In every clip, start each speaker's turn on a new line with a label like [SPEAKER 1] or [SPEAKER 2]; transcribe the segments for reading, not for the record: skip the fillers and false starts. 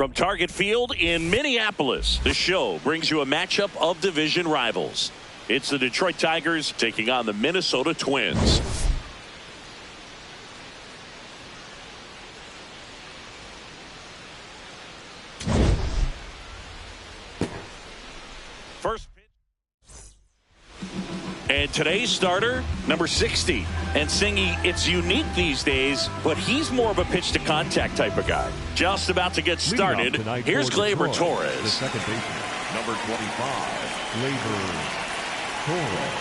[SPEAKER 1] From Target Field in Minneapolis, the show brings you a matchup of division rivals. It's the Detroit Tigers taking on the Minnesota Twins. First pitch. And today's starter, number 60. And Singy, it's unique these days, but he's more of a pitch-to-contact type of guy. Just about to get started. Here's Gleyber Torres.
[SPEAKER 2] The second baseman, number 25, Gleyber Torres.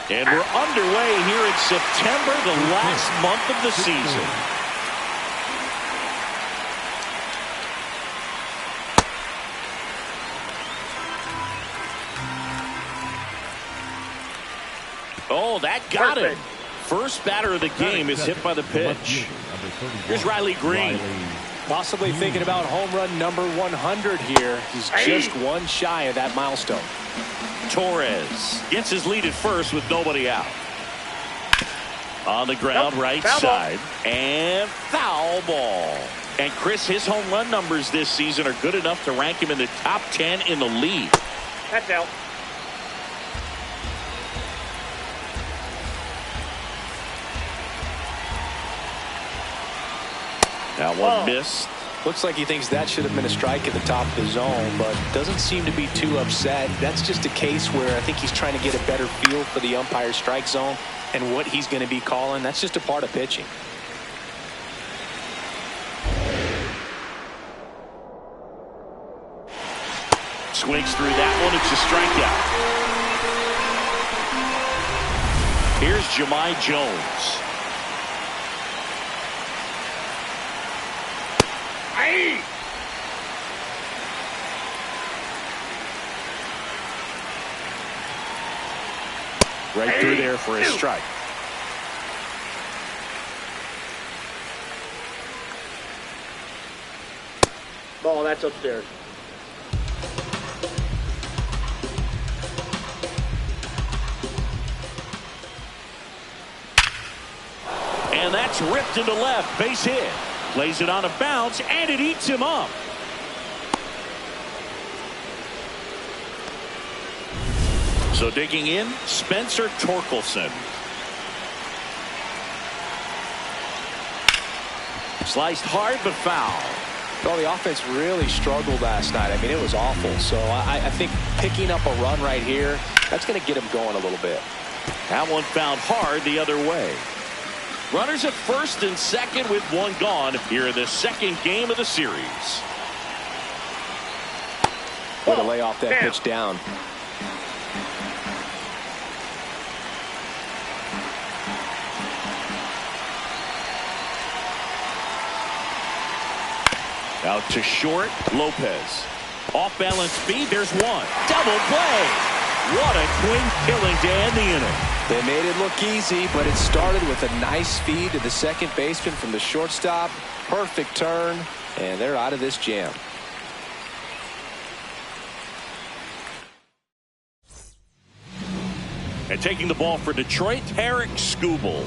[SPEAKER 1] And we're underway here in September, the last month of the season. Oh, that got him. First batter of the game is hit by the pitch. Here's Riley Green.
[SPEAKER 3] Possibly thinking about home run number 100 here. He's just one shy of that milestone.
[SPEAKER 1] Torres gets his lead at first with nobody out. On the ground, right side. And foul ball. And Chris, his home run numbers this season are good enough to rank him in the top 10 in the league.
[SPEAKER 4] That's out.
[SPEAKER 1] That one missed.
[SPEAKER 3] Looks like he thinks that should have been a strike at the top of the zone, but doesn't seem to be too upset. That's just a case where I think he's trying to get a better feel for the umpire's strike zone and what he's going to be calling. That's just a part of pitching.
[SPEAKER 1] Swings through that one. It's a strikeout. Here's Jahmai Jones. Right through there for a strike.
[SPEAKER 4] Ball, that's upstairs.
[SPEAKER 1] And that's ripped into left. Base hit. Lays it on a bounce, and it eats him up. So digging in, Spencer Torkelson. Sliced hard but foul.
[SPEAKER 3] Well, the offense really struggled last night. I mean, it was awful. So I think picking up a run right here, that's going to get him going a little bit.
[SPEAKER 1] That one fouled hard the other way. Runners at first and second with one gone here in the second game of the series.
[SPEAKER 3] Way to lay off that pitch down.
[SPEAKER 1] Out to short, Lopez. Off balance speed, there's one. Double play. What a clean killing to end the inning.
[SPEAKER 3] They made it look easy, but it started with a nice feed to the second baseman from the shortstop. Perfect turn, and they're out of this jam.
[SPEAKER 1] And taking the ball for Detroit, Tarik Skubal.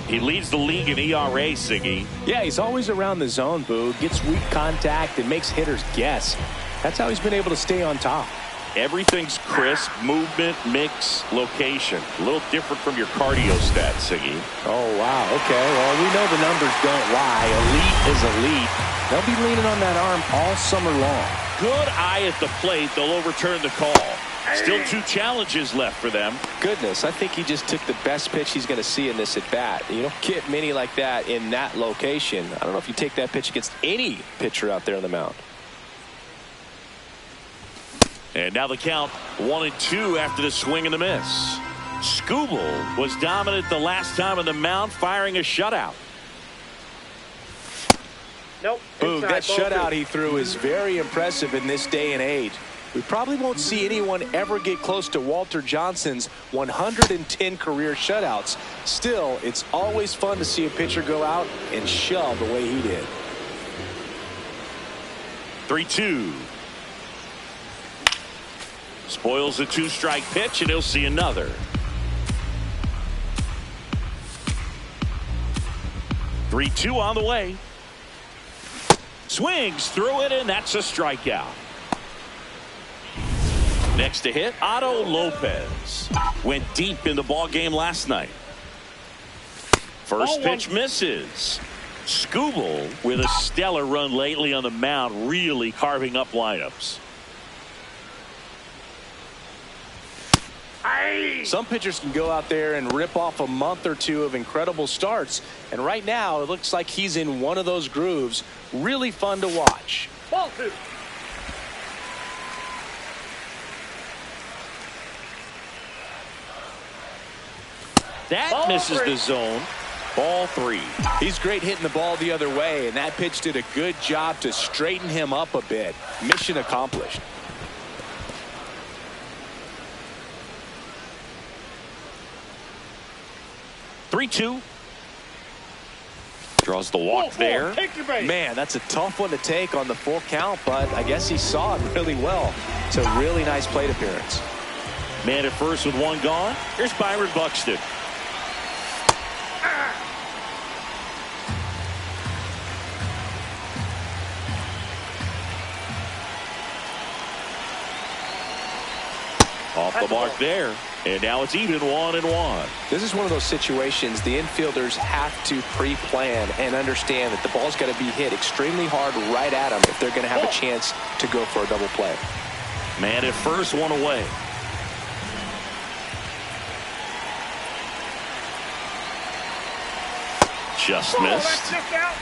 [SPEAKER 1] He leads the league in ERA, Siggy.
[SPEAKER 3] Yeah, he's always around the zone, Boo. Gets weak contact and makes hitters guess. That's how he's been able to stay on top.
[SPEAKER 1] Everything's crisp, movement, mix, location. A little different from your cardio stats, Siggy.
[SPEAKER 3] Oh, wow. Okay, well, we know the numbers don't lie. Elite is elite. They'll be leaning on that arm all summer long.
[SPEAKER 1] Good eye at the plate. They'll overturn the call. Still two challenges left for them.
[SPEAKER 3] Goodness, I think he just took the best pitch he's going to see in this at-bat. You don't get many like that in that location. I don't know if you take that pitch against any pitcher out there on the mound.
[SPEAKER 1] And now the count 1-2 after the swing and the miss. Skubal was dominant the last time on the mound, firing a shutout.
[SPEAKER 4] Nope.
[SPEAKER 3] Boog, that shutout
[SPEAKER 4] two.
[SPEAKER 3] he threw is very impressive in this day and age. We probably won't see anyone ever get close to Walter Johnson's 110 career shutouts. Still, it's always fun to see a pitcher go out and shove the way he did.
[SPEAKER 1] 3-2. Spoils the 2-strike pitch, and he'll see another. 3-2 on the way. Swings through it, and that's a strikeout. Next to hit, Otto Lopez. Went deep in the ball game last night. First pitch misses. Skubal with a stellar run lately on the mound, really carving up lineups.
[SPEAKER 3] Some pitchers can go out there and rip off a month or two of incredible starts, and right now it looks like he's in one of those grooves. Really fun to watch.
[SPEAKER 4] Ball 2.
[SPEAKER 1] That
[SPEAKER 4] Ball
[SPEAKER 1] misses
[SPEAKER 4] 3.
[SPEAKER 1] the zone. Ball 3.
[SPEAKER 3] He's great hitting the ball the other way, and that pitch did a good job to straighten him up a bit. Mission accomplished.
[SPEAKER 1] Three-two. Draws the walk there.
[SPEAKER 4] Take your base.
[SPEAKER 3] Man, that's a tough one to take on the full count, but I guess he saw it really well. It's a really nice plate appearance.
[SPEAKER 1] Man at first with one gone. Here's Byron Buxton. Off the mark there. And now it's even 1-1.
[SPEAKER 3] This is one of those situations the infielders have to pre-plan and understand that the ball's got to be hit extremely hard right at them if they're going to have a chance to go for a double play.
[SPEAKER 1] Man at first, one away. Just missed.
[SPEAKER 4] That's just out.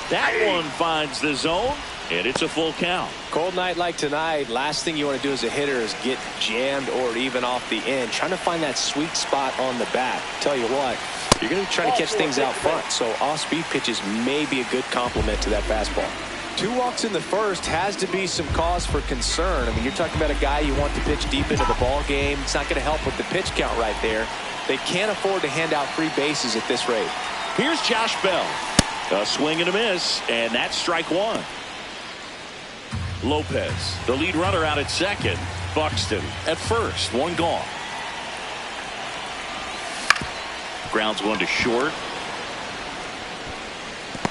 [SPEAKER 1] That one finds the zone, and it's a full count.
[SPEAKER 3] Cold night like tonight, last thing you want to do as a hitter is get jammed or even off the end. Trying to find that sweet spot on the bat. Tell you what, you're going to try to catch things out front, so off-speed pitches may be a good complement to that fastball. 2 walks in the first has to be some cause for concern. I mean, you're talking about a guy you want to pitch deep into the ball game. It's not going to help with the pitch count right there. They can't afford to hand out free bases at this rate.
[SPEAKER 1] Here's Josh Bell. A swing and a miss, and that's strike 1. Lopez, the lead runner, out at second. Buxton at first, 1 gone. Grounds one to short.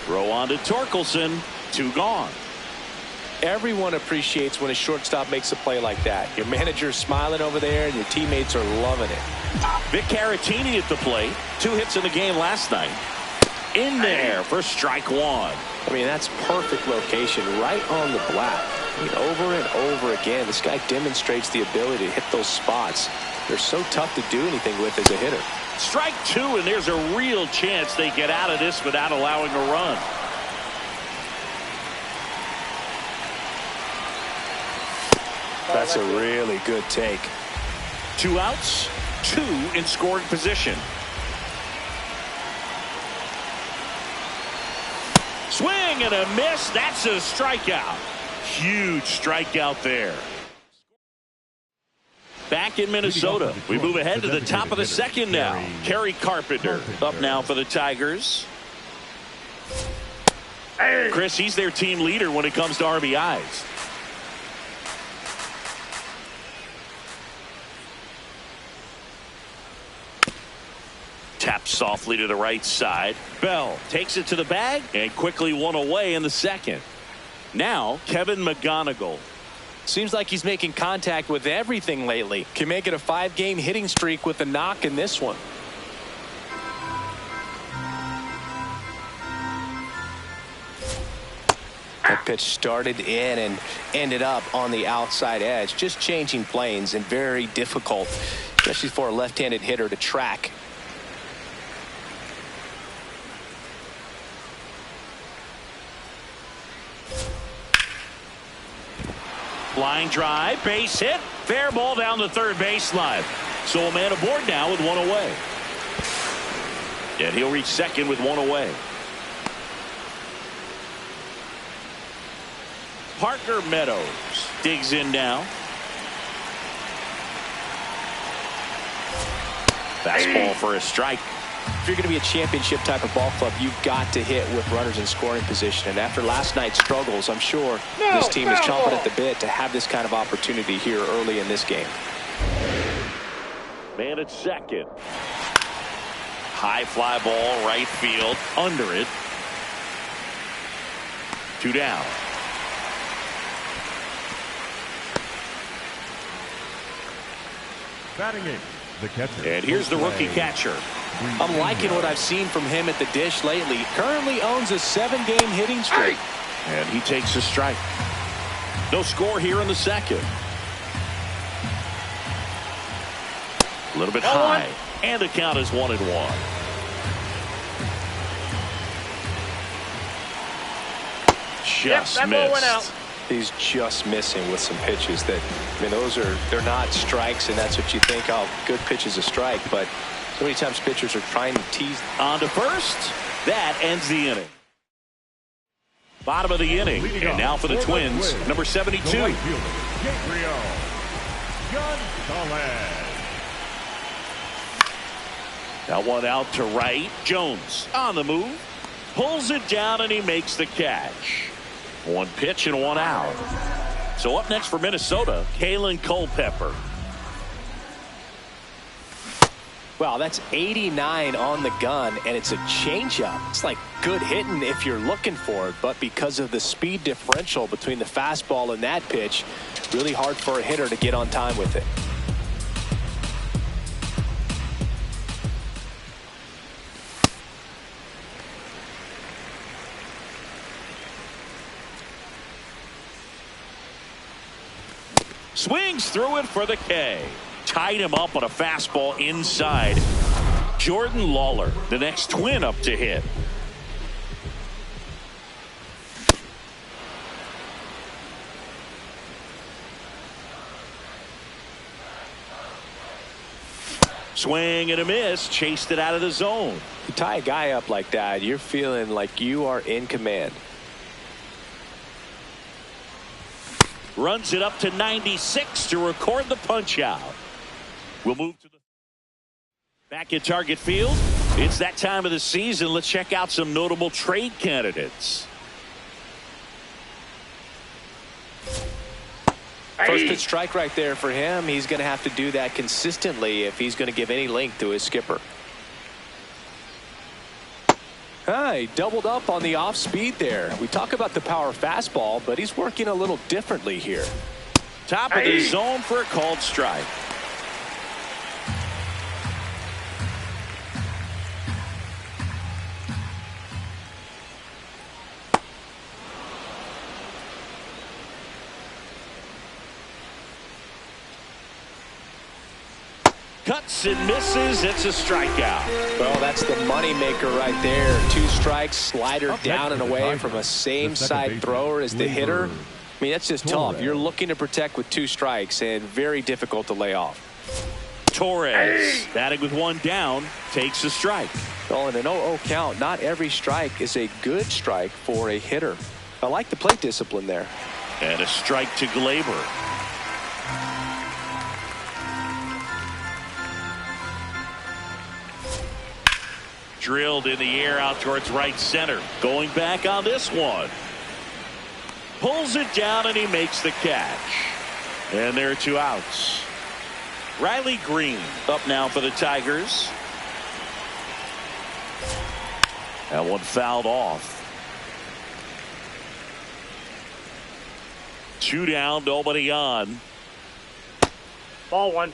[SPEAKER 1] Throw on to Torkelson, 2 gone.
[SPEAKER 3] Everyone appreciates when a shortstop makes a play like that. Your manager's smiling over there, and your teammates are loving it.
[SPEAKER 1] Vic Caratini at the plate. 2 hits in the game last night. In there for strike 1.
[SPEAKER 3] I mean, that's perfect location right on the black. I mean, over and over again, this guy demonstrates the ability to hit those spots. They're so tough to do anything with as a hitter.
[SPEAKER 1] Strike 2, and there's a real chance they get out of this without allowing a run.
[SPEAKER 3] That's a really good take.
[SPEAKER 1] 2 outs, 2 in scoring position. Swing and a miss. That's a strikeout. Huge strikeout there. Back in Minnesota, we move ahead to the top of the second now. Kerry Carpenter up now for the Tigers. Chris, he's their team leader when it comes to RBIs. Taps softly to the right side. Bell takes it to the bag and quickly 1 away in the second. Now Kevin McGonigal.
[SPEAKER 3] Seems like he's making contact with everything lately. Can make it a 5-game hitting streak with a knock in this one. That pitch started in and ended up on the outside edge. Just changing planes and very difficult, especially for a left-handed hitter to track.
[SPEAKER 1] Line drive, base hit, fair ball down the third baseline. So a man aboard now with 1 away. And he'll reach second with one away. Parker Meadows digs in now. Fastball for a strike.
[SPEAKER 3] If you're going to be a championship type of ball club, you've got to hit with runners in scoring position. And after last night's struggles, I'm sure this team is chomping at the bit to have this kind of opportunity here early in this game.
[SPEAKER 1] Man at second. High fly ball, right field, under it. 2 down.
[SPEAKER 2] Batting it, the catcher.
[SPEAKER 1] And here's the rookie catcher.
[SPEAKER 3] I'm liking what I've seen from him at the dish lately. Currently owns a 7-game hitting streak.
[SPEAKER 1] And he takes a strike. No score here in the second. A little bit high. And the count is 1-1. Just missed.
[SPEAKER 3] He's just missing with some pitches that, I mean, they're not strikes, and that's what you think, oh, good pitch is a strike, but so many times pitchers are trying to tease.
[SPEAKER 1] On to first. That ends the inning. Bottom of the inning. And now for the Twins, number 72.
[SPEAKER 2] Gabriel Gonzalez.
[SPEAKER 1] That one out to right. Jones on the move. Pulls it down, and he makes the catch. One pitch and one out. So up next for Minnesota, Kalen Culpepper.
[SPEAKER 3] Wow, that's 89 on the gun, and it's a changeup. It's like good hitting if you're looking for it, but because of the speed differential between the fastball and that pitch, really hard for a hitter to get on time with it.
[SPEAKER 1] Swings through it for the K. Tied him up on a fastball inside. Jordan Lawler, the next Twin up to hit. Swing and a miss. Chased it out of the zone.
[SPEAKER 3] You tie a guy up like that, you're feeling like you are in command.
[SPEAKER 1] Runs it up to 96 to record the punch out. We'll move to the back at Target Field. It's that time of the season. Let's check out some notable trade candidates.
[SPEAKER 3] First pitch strike right there for him. He's going to have to do that consistently if he's going to give any length to his skipper. He doubled up on the off speed there. We talk about the power fastball, but he's working a little differently here.
[SPEAKER 1] Top of the zone for a called strike. Cuts and misses. It's a strikeout.
[SPEAKER 3] Well, that's the money maker right there. 2 strikes, slider down and away from a same side thrower as the hitter. I mean, that's just tough. You're looking to protect with 2 strikes and very difficult to lay off.
[SPEAKER 1] Torres batting with 1 down, takes a strike.
[SPEAKER 3] Well, in an 0-0 count, not every strike is a good strike for a hitter. I like the plate discipline there.
[SPEAKER 1] And a strike to Glaber. Drilled in the air out towards right center. Going back on this one. Pulls it down and he makes the catch. And there are 2 outs. Riley Green up now for the Tigers. That one fouled off. 2 down, nobody on.
[SPEAKER 4] Ball 1.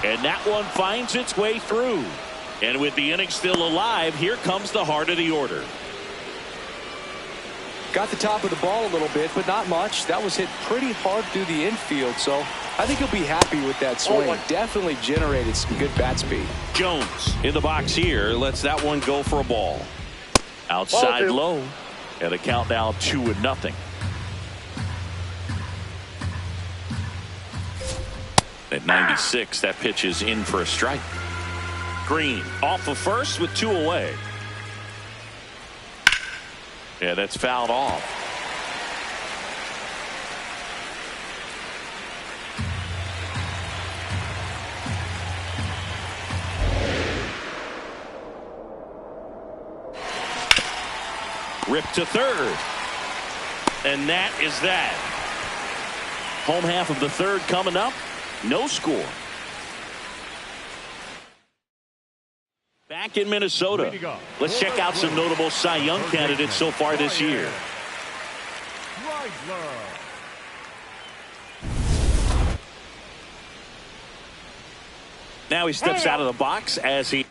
[SPEAKER 1] And that one finds its way through. And with the inning still alive, here comes the heart of the order.
[SPEAKER 3] Got the top of the ball a little bit, but not much. That was hit pretty hard through the infield, so I think he'll be happy with that swing. Definitely generated some good bat speed.
[SPEAKER 1] Jones in the box here. Lets that one go for a ball. Outside low. And a count now 2-0. At 96, that pitch is in for a strike. Green off of first with 2 away. Yeah, that's fouled off. Ripped to third. And that is that. Home half of the third coming up. No score. Back in Minnesota. Let's check out some notable Cy Young candidates so far this year. Now he steps out of the box as he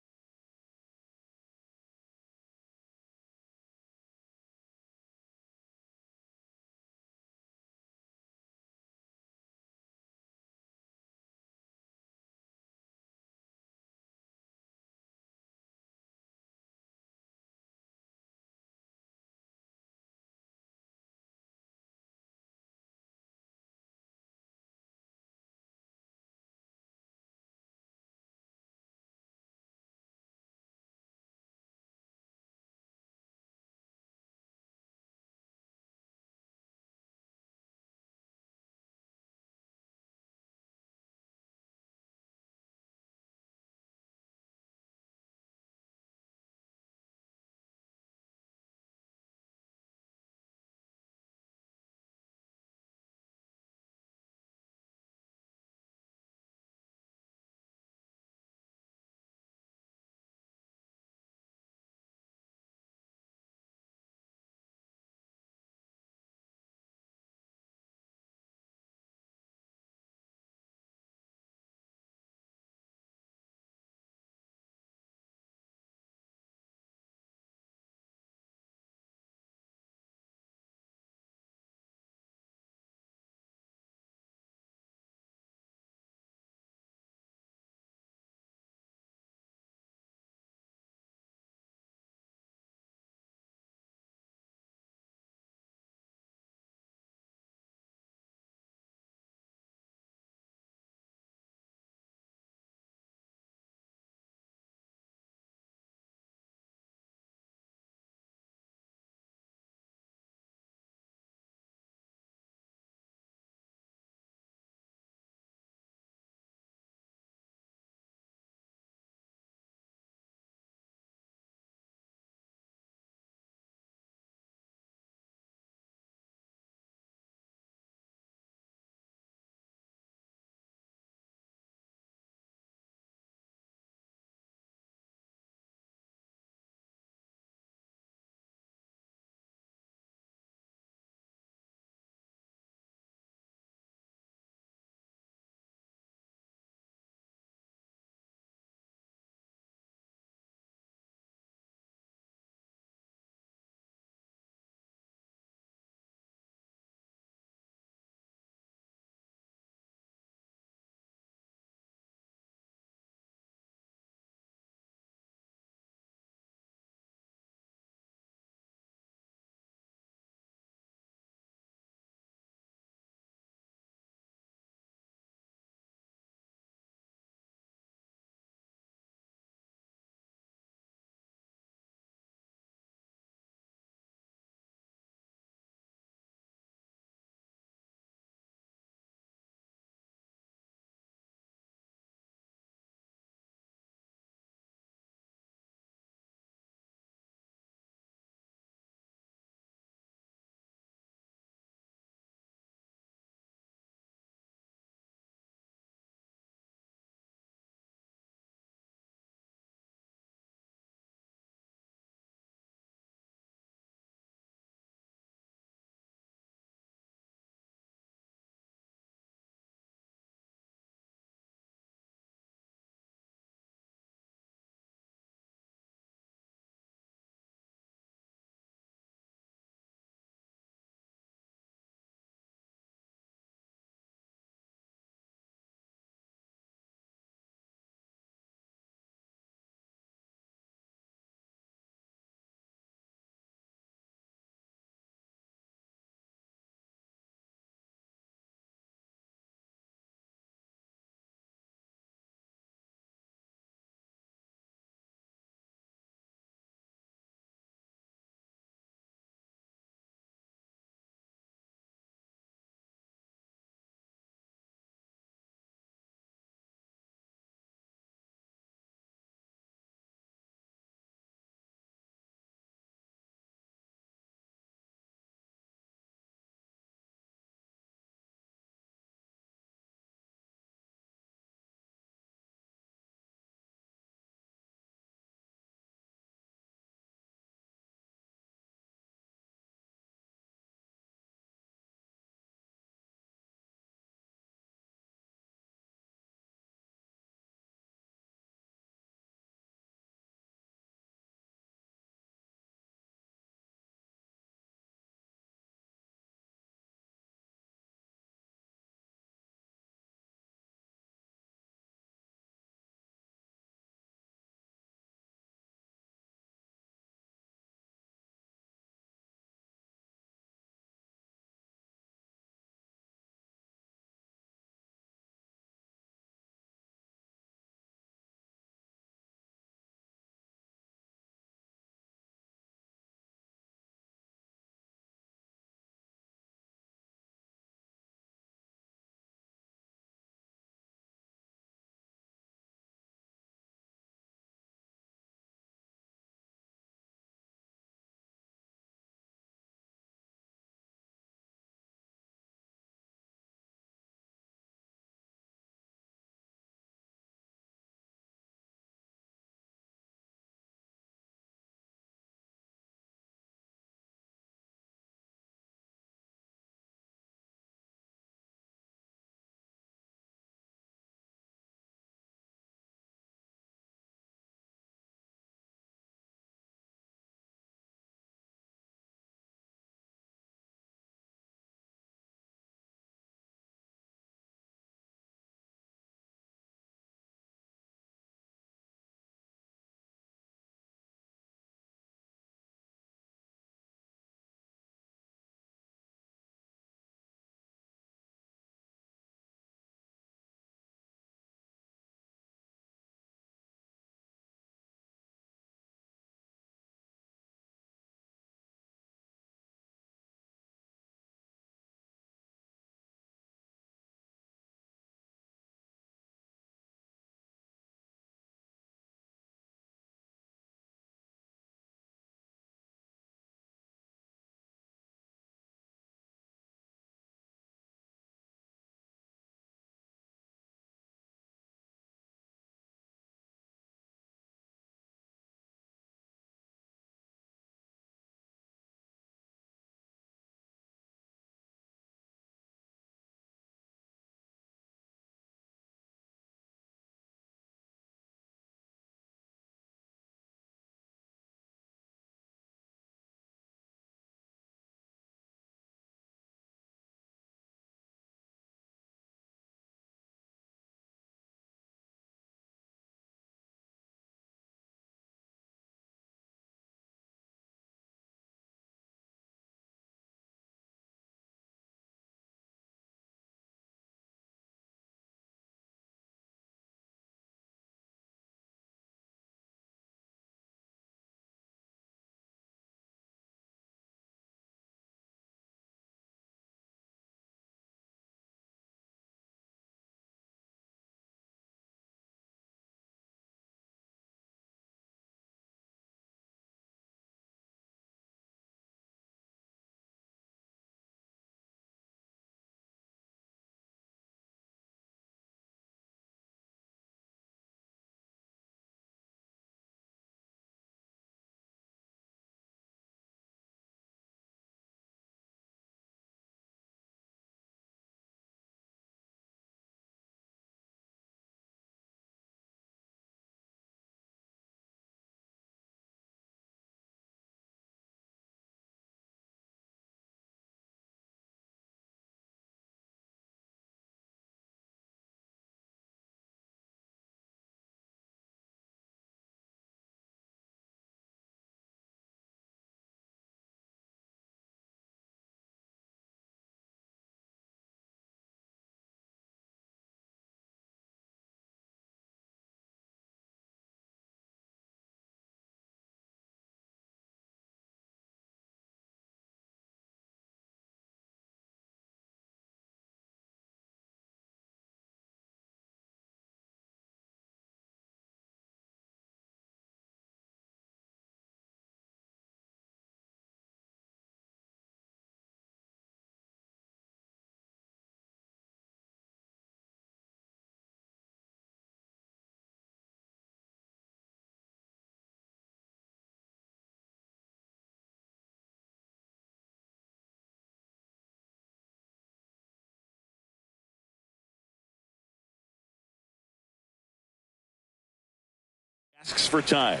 [SPEAKER 1] Asks for time.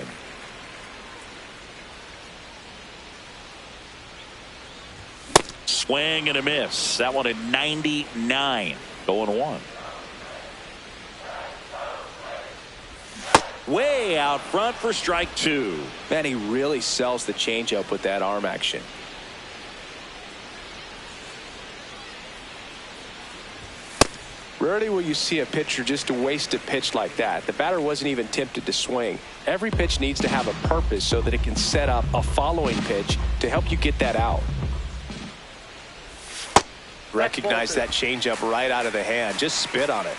[SPEAKER 1] Swing and a miss. That one at 99. Going one. Way out front for strike two.
[SPEAKER 3] Man, he really sells the changeup with that arm action. Rarely will you see a pitcher just to waste a pitch like that. The batter wasn't even tempted to swing. Every pitch needs to have a purpose so that it can set up a following pitch to help you get that out. Recognize that changeup right out of the hand. Just spit on it.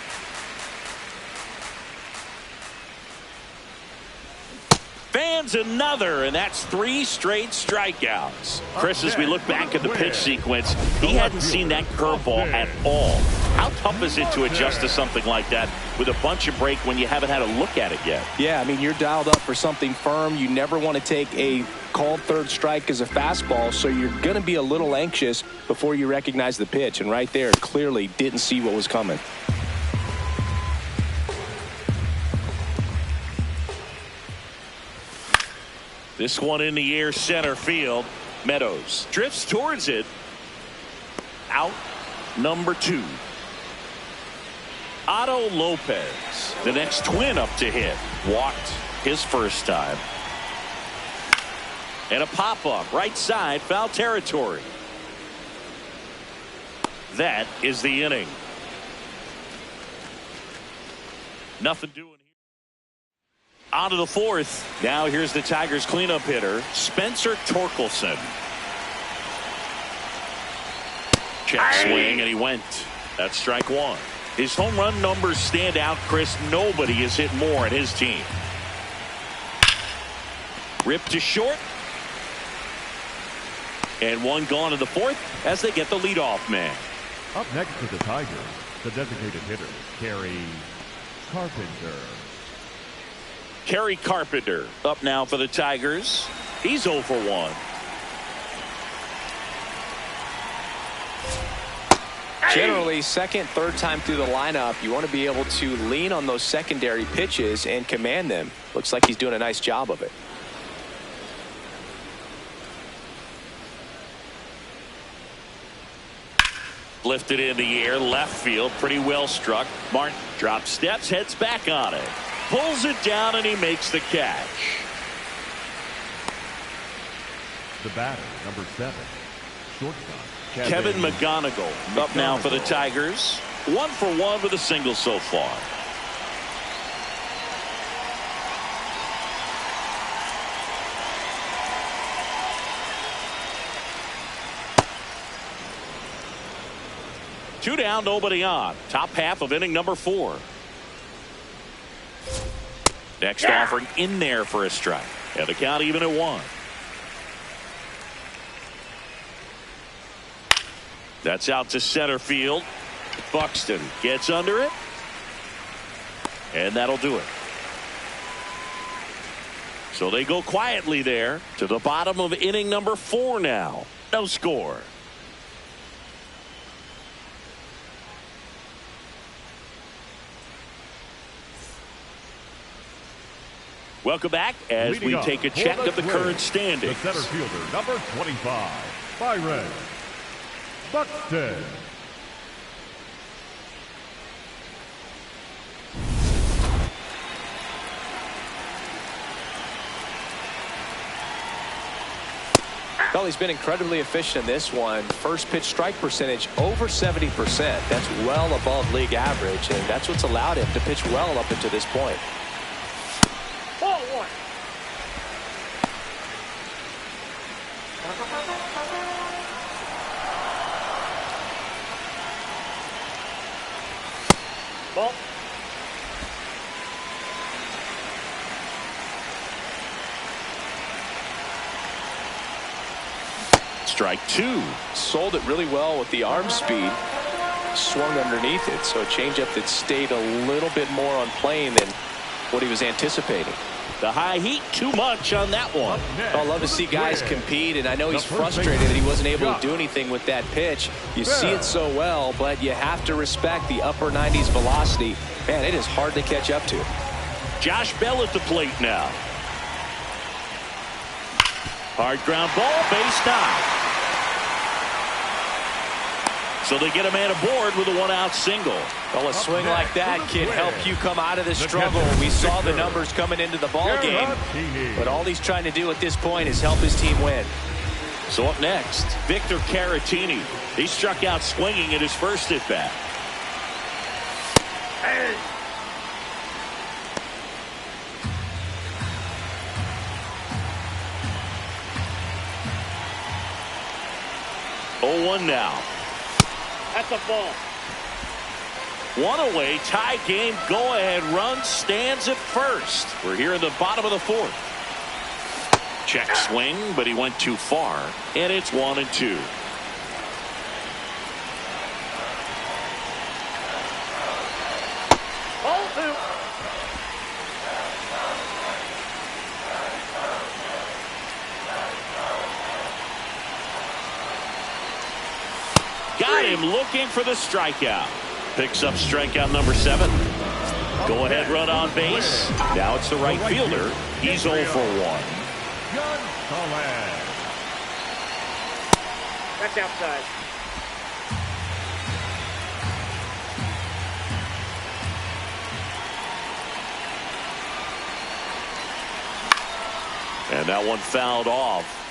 [SPEAKER 1] Fans another, and that's 3 straight strikeouts. Chris, as we look back at the pitch sequence, he hadn't seen that curveball at all. How tough is it to adjust to something like that with a bunch of break when you haven't had a look at it yet?
[SPEAKER 3] Yeah, I mean, you're dialed up for something firm. You never want to take a called third strike as a fastball, so you're going to be a little anxious before you recognize the pitch. And right there, clearly didn't see what was coming.
[SPEAKER 1] This one in the air, center field. Meadows drifts towards it. Out number 2. Otto Lopez, the next twin up to hit. Walked his first time. And a pop-up right side, foul territory. That is the inning. Nothing doing here. On to the 4th. Now here's the Tigers cleanup hitter, Spencer Torkelson. Check swing, and he went. That's strike 1. His home run numbers stand out, Chris. Nobody has hit more in his team. Ripped to short. And one gone in the 4th as they get the leadoff man.
[SPEAKER 2] Up next to the Tigers, the designated hitter, Kerry Carpenter.
[SPEAKER 1] Kerry Carpenter up now for the Tigers. He's 0 for 1.
[SPEAKER 3] Generally, second, third time through the lineup, you want to be able to lean on those secondary pitches and command them. Looks like he's doing a nice job of it.
[SPEAKER 1] Lifted in the air, left field, pretty well struck. Martin drops steps, heads back on it. Pulls it down, and he makes the catch.
[SPEAKER 2] The batter, number 7, shortstop,
[SPEAKER 1] Kevin McGonigal up now for the Tigers. 1 for 1 with a single so far. Two down, nobody on. Top half of inning number 4. Next offering in there for a strike. And the count even at 1. That's out to center field. Buxton gets under it. And that'll do it. So they go quietly there to the bottom of inning number 4 now. No score. Welcome back as we take a check of the current standings.
[SPEAKER 2] The center fielder, number 25, Byron Buxton.
[SPEAKER 3] Well, he's been incredibly efficient in this one. First pitch strike percentage over 70%. That's well above league average, and that's what's allowed him to pitch well up until this point.
[SPEAKER 4] Ball 1. Ball.
[SPEAKER 1] Strike 2.
[SPEAKER 3] Sold it really well with the arm speed. Swung underneath it, so a changeup that stayed a little bit more on plane than what he was anticipating.
[SPEAKER 1] The high heat, too much on that one.
[SPEAKER 3] I love to see guys compete, and I know he's frustrated that he wasn't able to do anything with that pitch. You see it so well, but you have to respect the upper 90s velocity. Man, it is hard to catch up to.
[SPEAKER 1] Josh Bell at the plate now. Hard ground ball, base knock. So they get a man aboard with a one-out single.
[SPEAKER 3] Well, a swing like that can help you come out of the struggle. We saw the numbers coming into the ball game, but all he's trying to do at this point is help his team win.
[SPEAKER 1] So up next, Victor Caratini. He struck out swinging at his first at-bat.
[SPEAKER 4] Hey.
[SPEAKER 1] 0-1 now.
[SPEAKER 4] That's a ball.
[SPEAKER 1] One away, tie game, go-ahead run stands at first. We're here in the bottom of the fourth. Check swing, but he went too far, and it's 1-2.
[SPEAKER 4] Ball two.
[SPEAKER 1] Got him looking for the strikeout. Picks up strikeout number 7. Go ahead run on base. Now it's the right fielder. He's 0 for 1.
[SPEAKER 4] That's outside.
[SPEAKER 1] And that one fouled off.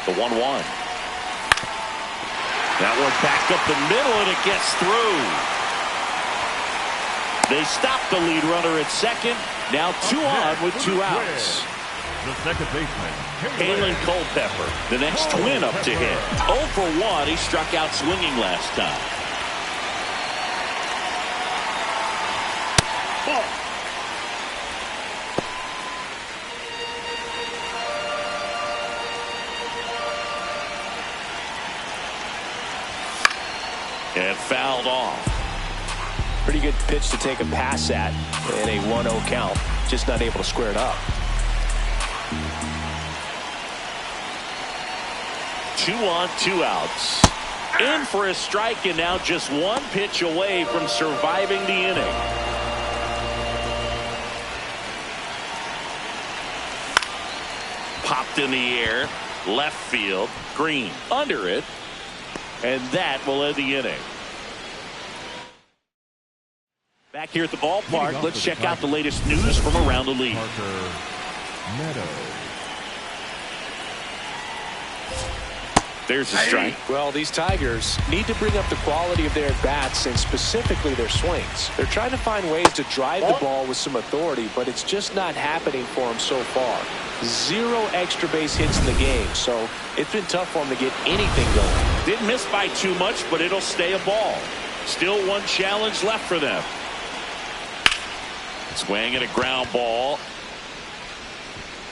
[SPEAKER 1] The 1-1. That one back up the middle, and it gets through. They stop the lead runner at second. Now 2 on with 2 outs.
[SPEAKER 2] The second baseman,
[SPEAKER 1] Halen Culpepper, the next twin up to hit. 0 for 1. He struck out swinging last time.
[SPEAKER 4] Ball.
[SPEAKER 1] And fouled off.
[SPEAKER 3] Pretty good pitch to take a pass at in a 1-0 count. Just not able to square it up.
[SPEAKER 1] 2 on, 2 outs. In for a strike, and now just 1 pitch away from surviving the inning. Popped in the air, left field, Green under it, and that will end the inning. Back here at the ballpark, let's check out the latest news from around the league. There's a strike.
[SPEAKER 3] Well, these Tigers need to bring up the quality of their at-bats and specifically their swings. They're trying to find ways to drive the ball with some authority, but it's just not happening for them so far. 0 extra base hits in the game, so it's been tough for them to get anything going.
[SPEAKER 1] Didn't miss by too much, but it'll stay a ball. Still 1 challenge left for them. Swing and a ground ball.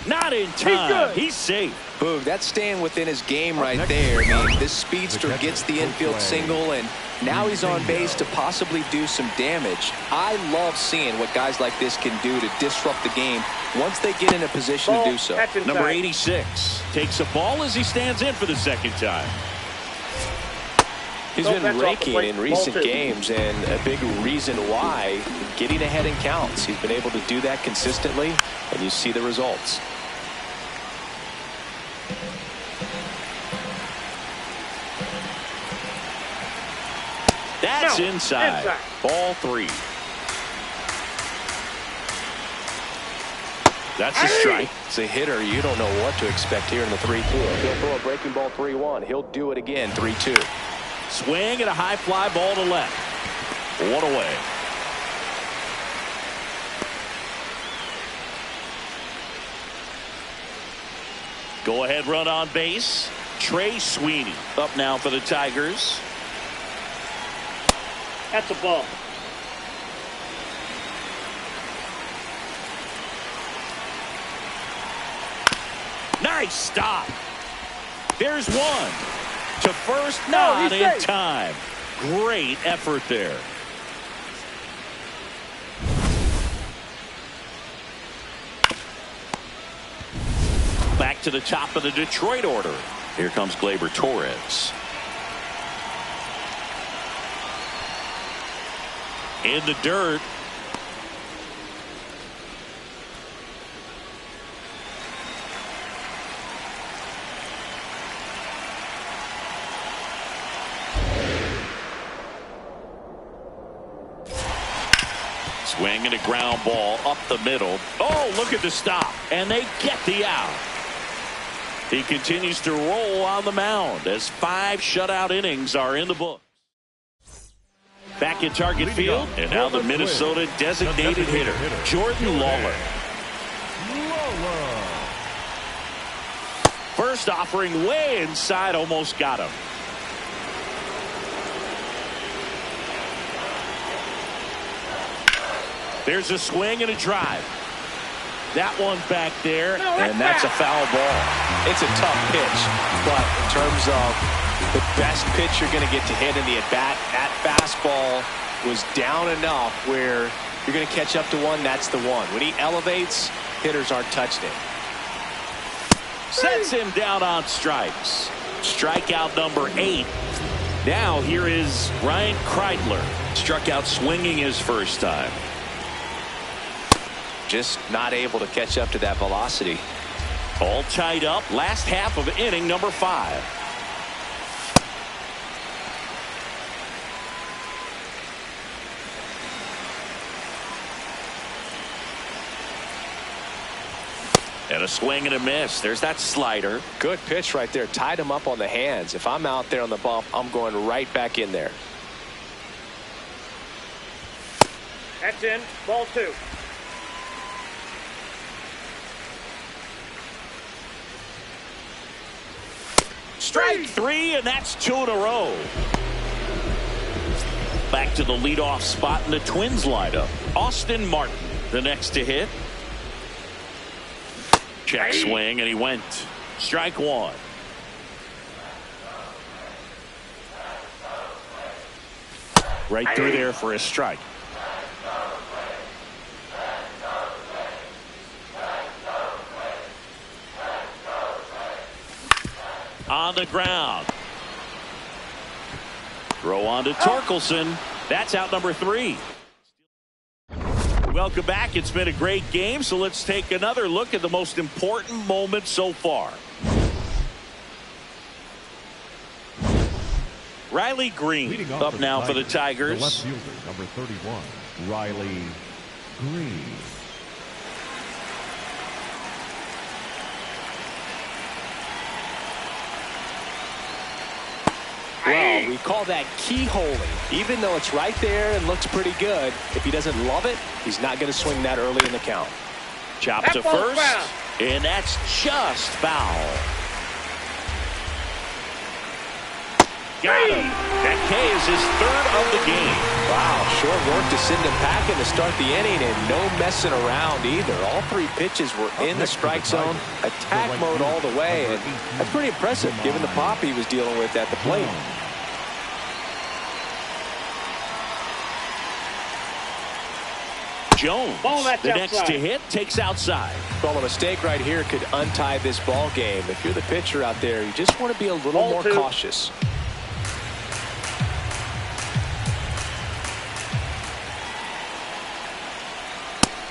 [SPEAKER 1] Not in time. He's safe.
[SPEAKER 3] Boog, that's staying within his game right there. I mean, this speedster gets the infield single, and now he's on base to possibly do some damage. I love seeing what guys like this can do to disrupt the game once they get in a position to do so.
[SPEAKER 1] Number 86 takes a ball as he stands in for the second time.
[SPEAKER 3] He's been raking in recent games, and a big reason why, getting ahead in counts. He's been able to do that consistently, and you see the results.
[SPEAKER 1] That's inside. Ball 3. That's a strike.
[SPEAKER 3] It's a hitter. You don't know what to expect here in the 3-2. He'll throw a breaking ball 3-1. He'll do it again 3-2.
[SPEAKER 1] Swing and a high fly ball to left. 1 away. Go ahead run on base. Trey Sweeney up now for the Tigers.
[SPEAKER 4] That's a ball.
[SPEAKER 1] Nice stop. There's 1. To first, not in time. Great effort there. Back to the top of the Detroit order. Here comes Gleyber Torres. In the dirt. Swing and a ground ball up the middle. Oh, look at the stop. And they get the out. He continues to roll on the mound as 5 shutout innings are in the books. Back in target field, and now the Minnesota designated hitter, Jordan Lawler. First offering way inside, almost got him. There's a swing and a drive. That one back there, and that's a foul ball.
[SPEAKER 3] It's a tough pitch, but in terms of the best pitch you're going to get to hit in the at-bat, that fastball was down enough where you're going to catch up to one, that's the one. When he elevates, hitters aren't touching it.
[SPEAKER 1] Sets him down on strikes. Strikeout number 8. Now here is Ryan Kreidler. Struck out swinging his first time.
[SPEAKER 3] Just not able to catch up to that velocity.
[SPEAKER 1] All tied up. Last half of inning number 5. And a swing and a miss. There's that slider.
[SPEAKER 3] Good pitch right there. Tied him up on the hands. If I'm out there on the bump, I'm going right back in there.
[SPEAKER 4] That's in. Ball 2.
[SPEAKER 1] Strike 3, and that's 2 in a row. Back to the leadoff spot in the Twins lineup. Austin Martin, the next to hit. Check swing, and he went. Strike 1. Right through there for a strike. On the ground. Throw on to Torkelson. That's out number 3. Welcome back. It's been a great game, so let's take another look at the most important moment so far. Riley Green up now for the Tigers.
[SPEAKER 2] The left fielder, number 31, Riley Green.
[SPEAKER 3] Well, we call that keyholing. Even though it's right there and looks pretty good, if he doesn't love it, he's not going to swing that early in the count.
[SPEAKER 1] Chop to first, and that's just foul. Got him. That K is his 3rd of the game.
[SPEAKER 3] Wow, short work to send him packing to start the inning, and no messing around either. All 3 pitches were in the strike zone, attack mode all the way, and that's pretty impressive given the pop he was dealing with at the plate.
[SPEAKER 1] Jones, the next to hit, takes outside.
[SPEAKER 3] Well, a mistake right here could untie this ball game. If you're the pitcher out there, you just want to be a little more cautious.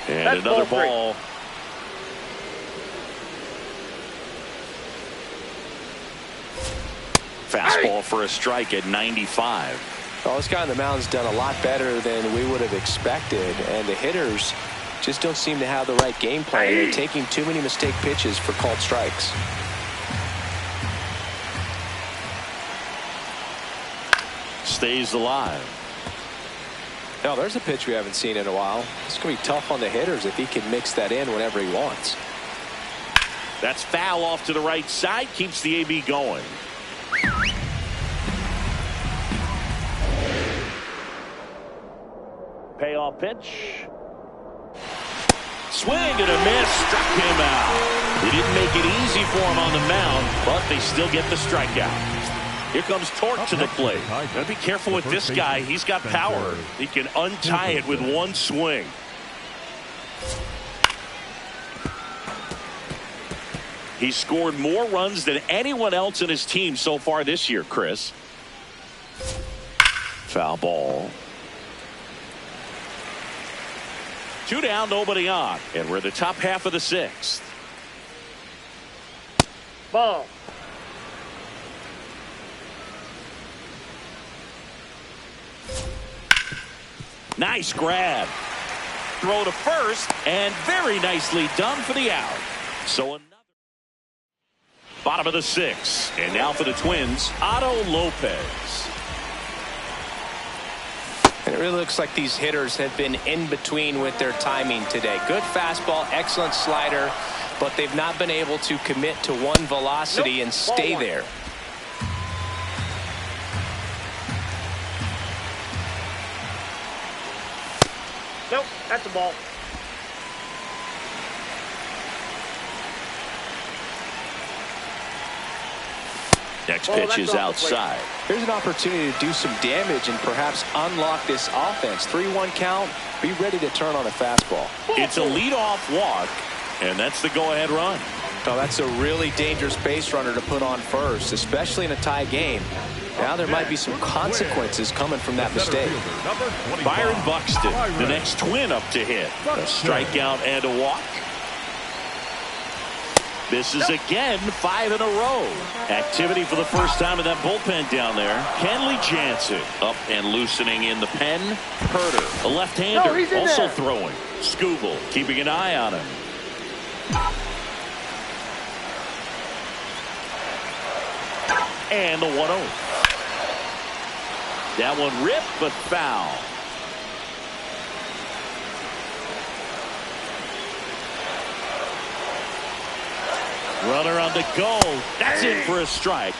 [SPEAKER 1] And that's another ball. Fastball for a strike at 95.
[SPEAKER 3] Well, this guy on the mound's done a lot better than we would have expected, and the hitters just don't seem to have the right game plan. They're taking too many mistake pitches for called strikes.
[SPEAKER 1] Stays alive.
[SPEAKER 3] Now, there's a pitch we haven't seen in a while. It's going to be tough on the hitters if he can mix that in whenever he wants.
[SPEAKER 1] That's foul off to the right side. Keeps the AB going. Payoff pitch. Swing and a miss. Struck him out. They didn't make it easy for him on the mound, but they still get the strikeout. Here comes Torque to the plate. Gotta be careful with this guy. He's got power. He can untie it with one swing. He scored more runs than anyone else in his team so far this year, Chris. Foul ball. 2 down, nobody on. And we're the top half of the 6th.
[SPEAKER 4] Ball.
[SPEAKER 1] Nice grab. Throw to first, and very nicely done for the out. So another. Bottom of the 6th. And now for the Twins, Otto Lopez.
[SPEAKER 3] And it really looks like these hitters have been in between with their timing today. Good fastball, excellent slider, but they've not been able to commit to one velocity and stay there.
[SPEAKER 4] Nope, that's a ball.
[SPEAKER 1] Next pitch is outside.
[SPEAKER 3] Here's an opportunity to do some damage and perhaps unlock this offense. 3-1 count. Be ready to turn on a fastball.
[SPEAKER 1] It's a leadoff walk, and that's the go-ahead run.
[SPEAKER 3] Oh, that's a really dangerous base runner to put on first, especially in a tie game. Now there might be some consequences coming from that mistake.
[SPEAKER 1] Byron Buxton, the next Twin up to hit. A strikeout and a walk. This is again 5 in a row. Activity for the first time in that bullpen down there. Kenley Jansen up and loosening in the pen. Herter, a left-hander, also throwing. Skubal keeping an eye on him. And the 1-0. That one ripped, but foul. Runner on the go. That's in for a strike.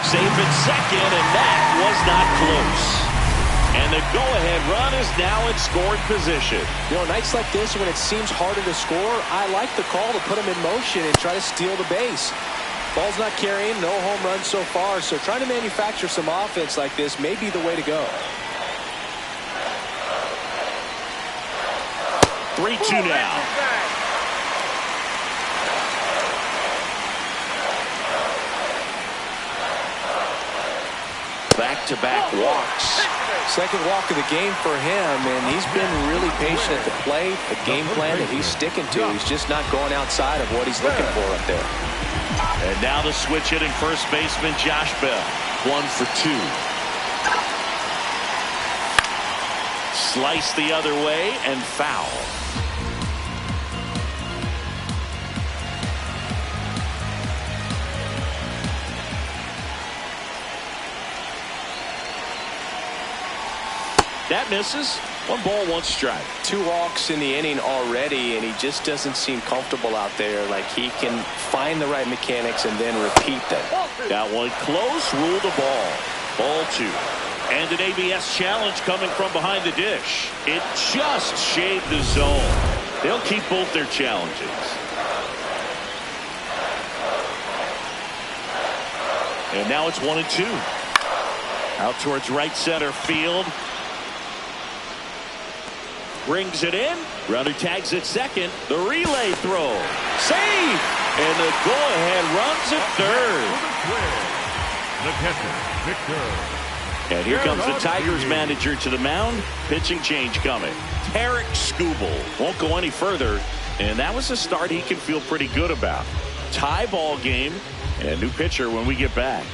[SPEAKER 1] Safe at second, and that was not close. And the go-ahead run is now in scoring position.
[SPEAKER 3] You know, nights like this when it seems harder to score, I like the call to put him in motion and try to steal the base. Ball's not carrying, no home runs so far, so trying to manufacture some offense like this may be the way to go.
[SPEAKER 1] 3-2 now. Back-to-back walks.
[SPEAKER 3] Second walk of the game for him, and he's been really patient at the plate. The game plan that he's sticking to. He's just not going outside of what he's looking for up there.
[SPEAKER 1] And now the switch hitting first baseman Josh Bell. 1 for 2. Slice the other way and foul. That misses. 1 ball, 1 strike.
[SPEAKER 3] 2 walks in the inning already, and he just doesn't seem comfortable out there. Like he can find the right mechanics and then repeat them.
[SPEAKER 1] That one close, ruled a ball. Ball 2. And an ABS challenge coming from behind the dish. It just shaved the zone. They'll keep both their challenges. And now it's 1-2. Out towards right center field. Brings it in. Runner tags at second. The relay throw. Save! And the go-ahead runs at third.
[SPEAKER 2] The catcher, Victor.
[SPEAKER 1] And here comes the Tigers manager to the mound. Pitching change coming. Tarek Skubal won't go any further. And that was a start he can feel pretty good about. Tie ball game. And a new pitcher when we get back.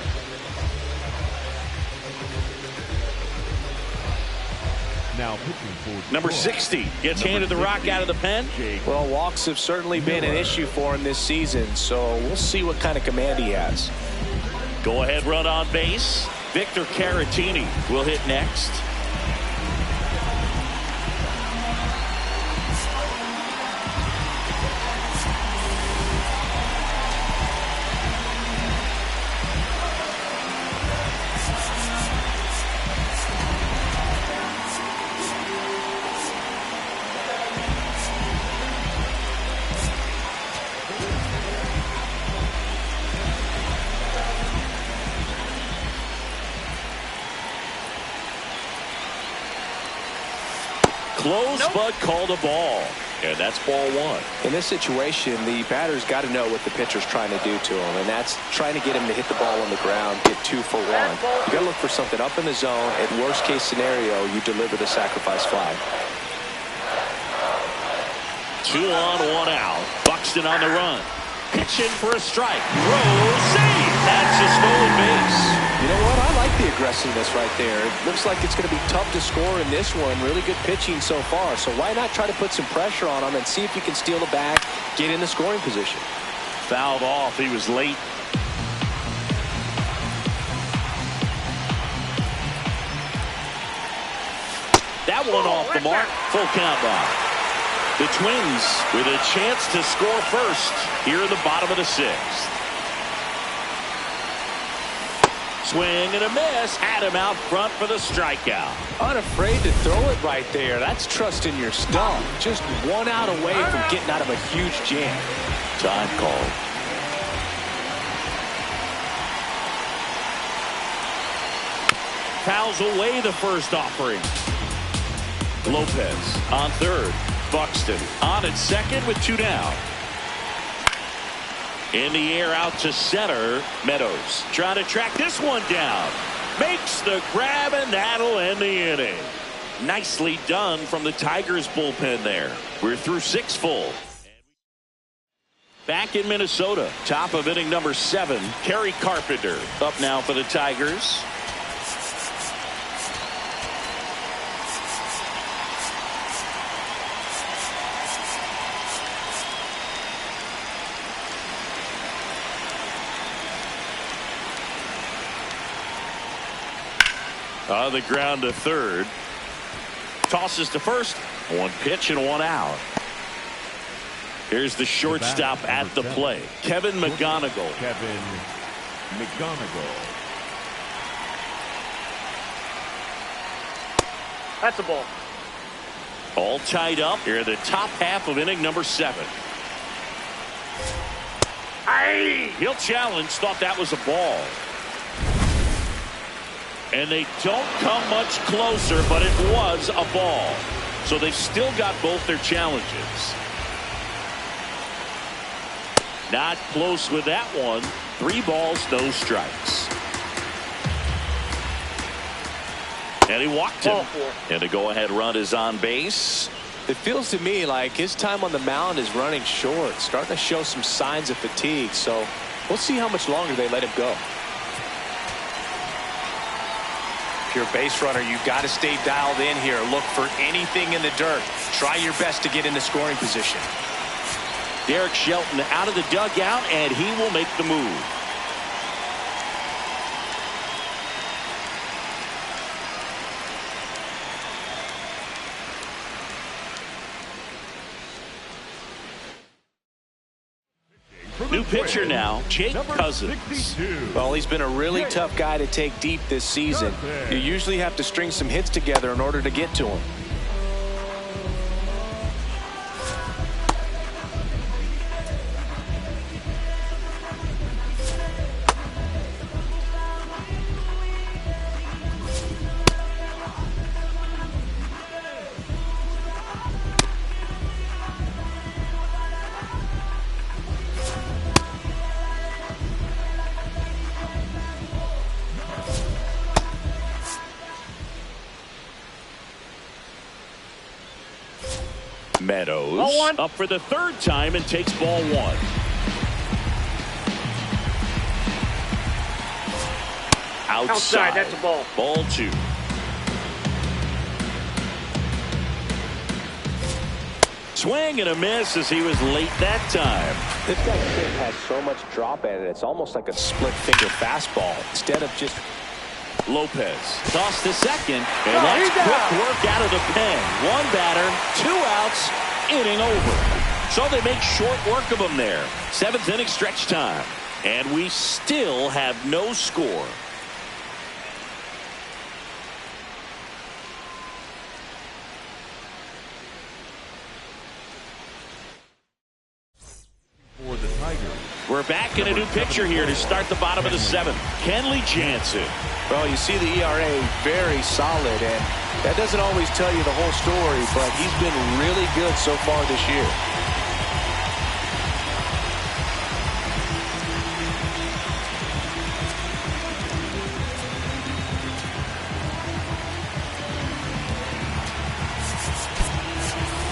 [SPEAKER 2] Now pitching for
[SPEAKER 1] number 60 gets handed the rock out of the pen.
[SPEAKER 3] Well, walks have certainly been an issue for him this season, so we'll see what kind of command he has.
[SPEAKER 1] Go ahead run on base. Victor Caratini will hit next. Close, but called a ball. And that's ball one.
[SPEAKER 3] In this situation, the batter's got to know what the pitcher's trying to do to him, and that's trying to get him to hit the ball on the ground, get 2 for 1. You got to look for something up in the zone. At worst case scenario, you deliver the sacrifice fly.
[SPEAKER 1] 2 on, 1 out. Buxton on the run. Pitching for a strike. Roll, save. That's a stolen base.
[SPEAKER 3] You know what? I like the aggressiveness right there. It looks like it's going to be tough to score in this one. Really good pitching so far. So why not try to put some pressure on him and see if you can steal the bag, get in the scoring position.
[SPEAKER 1] Fouled off. He was late. That one off the mark. Full count now. The Twins with a chance to score first here in the bottom of the 6th. Swing and a miss. Had him out front for the strikeout.
[SPEAKER 3] Unafraid to throw it right there. That's trusting your stump. Just 1 out away from getting out of a huge jam.
[SPEAKER 1] Time called. Fouls away the first offering. Lopez on third. Buxton on at second with 2 down. In the air out to center. Meadows trying to track this one down. Makes the grab, and that'll end the inning. Nicely done from the Tigers bullpen there. We're through 6 full. Back in Minnesota, top of inning number 7. Kerry Carpenter up now for the Tigers. On the ground to third. Tosses to first. 1 pitch and 1 out. Here's the shortstop at the plate. Kevin McGonigal.
[SPEAKER 2] Kevin McGonigal.
[SPEAKER 4] That's a ball.
[SPEAKER 1] All tied up here in the top half of inning number 7. He'll challenge. Thought that was a ball. And they don't come much closer, but it was a ball. So they've still got both their challenges. Not close with that one. 3 balls, no strikes. And he walked him. And the go-ahead run is on base.
[SPEAKER 3] It feels to me like his time on the mound is running short, starting to show some signs of fatigue. So we'll see how much longer they let him go. If you're a base runner, you've got to stay dialed in here. Look for anything in the dirt. Try your best to get in the scoring position.
[SPEAKER 1] Derek Shelton out of the dugout, and he will make the move. New pitcher now, Jake Cousins.
[SPEAKER 2] 62.
[SPEAKER 3] Well, he's been a really tough guy to take deep this season. You usually have to string some hits together in order to get to him.
[SPEAKER 1] Meadows up for the 3rd time and takes ball 1. Outside.
[SPEAKER 4] That's a ball.
[SPEAKER 1] Ball 2. Swing and a miss as he was late that time.
[SPEAKER 3] This guy's pitch has so much drop at it. It's almost like a split finger fastball instead of just.
[SPEAKER 1] Lopez tossed to second, and that's quick work out of the pen. 1 batter, 2 outs, inning over. So they make short work of him there. 7th inning stretch time, and we still have no score.
[SPEAKER 2] For the Tigers,
[SPEAKER 1] We're back in a new picture here to start the bottom of the seventh. Kenley Jansen.
[SPEAKER 3] Well, you see the ERA very solid, and that doesn't always tell you the whole story, but he's been really good so far this year.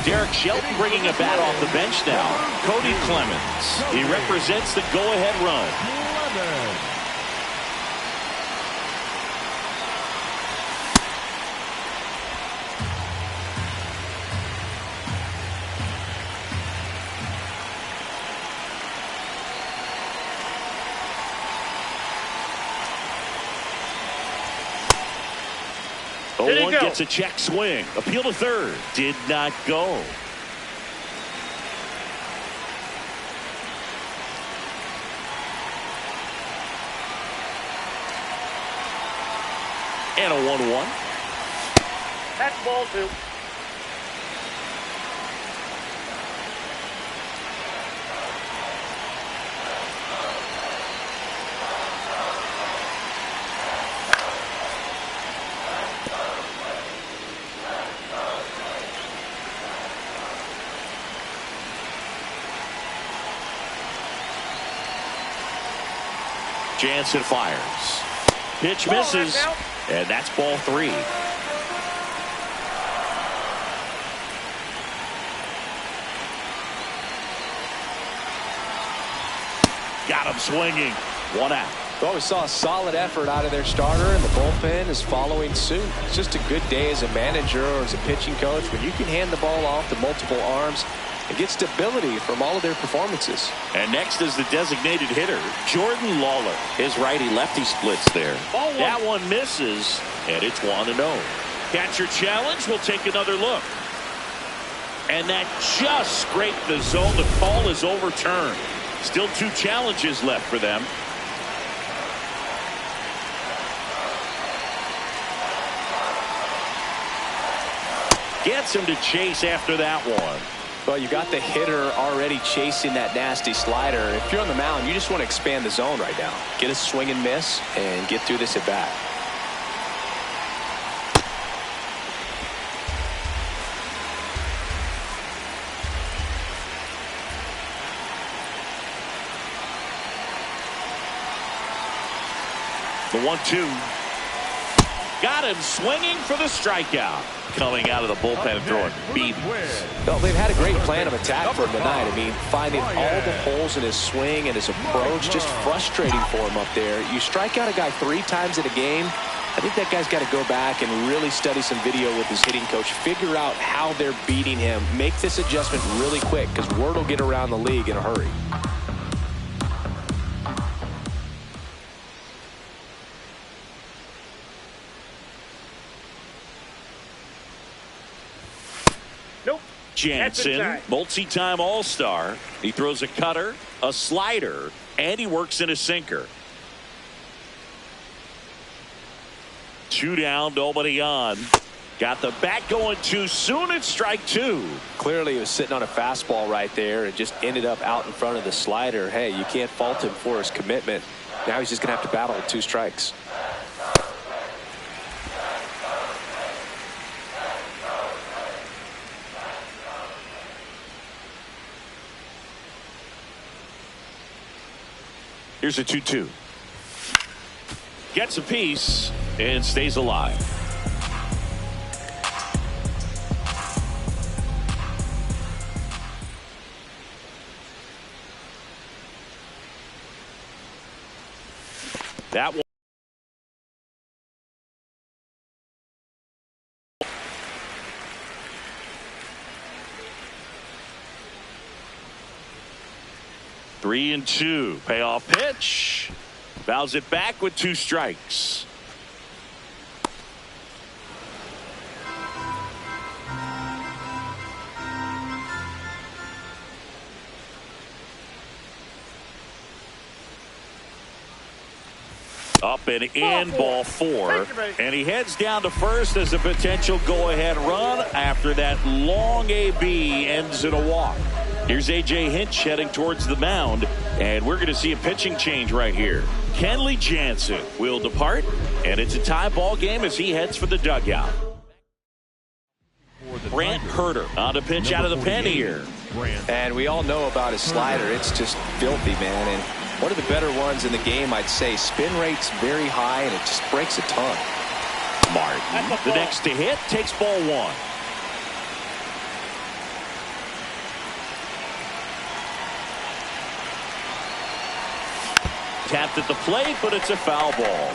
[SPEAKER 1] Derek Shelton bringing a bat off the bench now. Cody Clemens. He represents the go-ahead run. 0-1 gets a check swing. Appeal to third. Did not go. And a 1-1.
[SPEAKER 4] That's ball two.
[SPEAKER 1] Jansen fires. Pitch misses. And that's ball three. Got him swinging. 1 out.
[SPEAKER 3] Well, we saw a solid effort out of their starter, and the bullpen is following suit. It's just a good day as a manager or as a pitching coach when you can hand the ball off to multiple arms and get stability from all of their performances.
[SPEAKER 1] And next is the designated hitter, Jordan Lawler. His righty-lefty splits there. That one misses, and it's 1-0. Catcher challenge. We'll take another look. And that just scraped the zone. The call is overturned. Still 2 challenges left for them. Gets him to chase after that one.
[SPEAKER 3] Well, you got the hitter already chasing that nasty slider. If you're on the mound, you just want to expand the zone right now. Get a swing and miss and get through this at bat.
[SPEAKER 1] The 1-2. Got him swinging for the strikeout. Coming out of the bullpen and throwing beatings.
[SPEAKER 3] Well, they've had a great plan of attack for him tonight. I mean, finding all the holes in his swing and his approach, just frustrating for him up there. You strike out a guy 3 times in a game, I think that guy's got to go back and really study some video with his hitting coach, figure out how they're beating him, make this adjustment really quick, because word will get around the league in a hurry.
[SPEAKER 1] Jansen, multi-time All-Star. He throws a cutter, a slider, and he works in a sinker. 2 down, nobody on. Got the bat going too soon. It's strike 2.
[SPEAKER 3] Clearly, he was sitting on a fastball right there and just ended up out in front of the slider. Hey, you can't fault him for his commitment. Now he's just going to have to battle with 2 strikes.
[SPEAKER 1] Here's a 2-2. Gets a piece and stays alive. That one. Three and 2. Payoff pitch. Fouls it back with 2 strikes. Up and in, ball 4. And he heads down to first as a potential go-ahead run after that long AB ends in a walk. Here's A.J. Hinch heading towards the mound, and we're going to see a pitching change right here. Kenley Jansen will depart, and it's a tie ball game as he heads for the dugout. Brant Herter on to pitch out of the pen here.
[SPEAKER 3] And we all know about his slider. It's just filthy, man. And one of the better ones in the game, I'd say. Spin rate's very high, and it just breaks a ton.
[SPEAKER 1] Martin, the next to hit, takes ball one. Tapped at the plate, but it's a foul ball.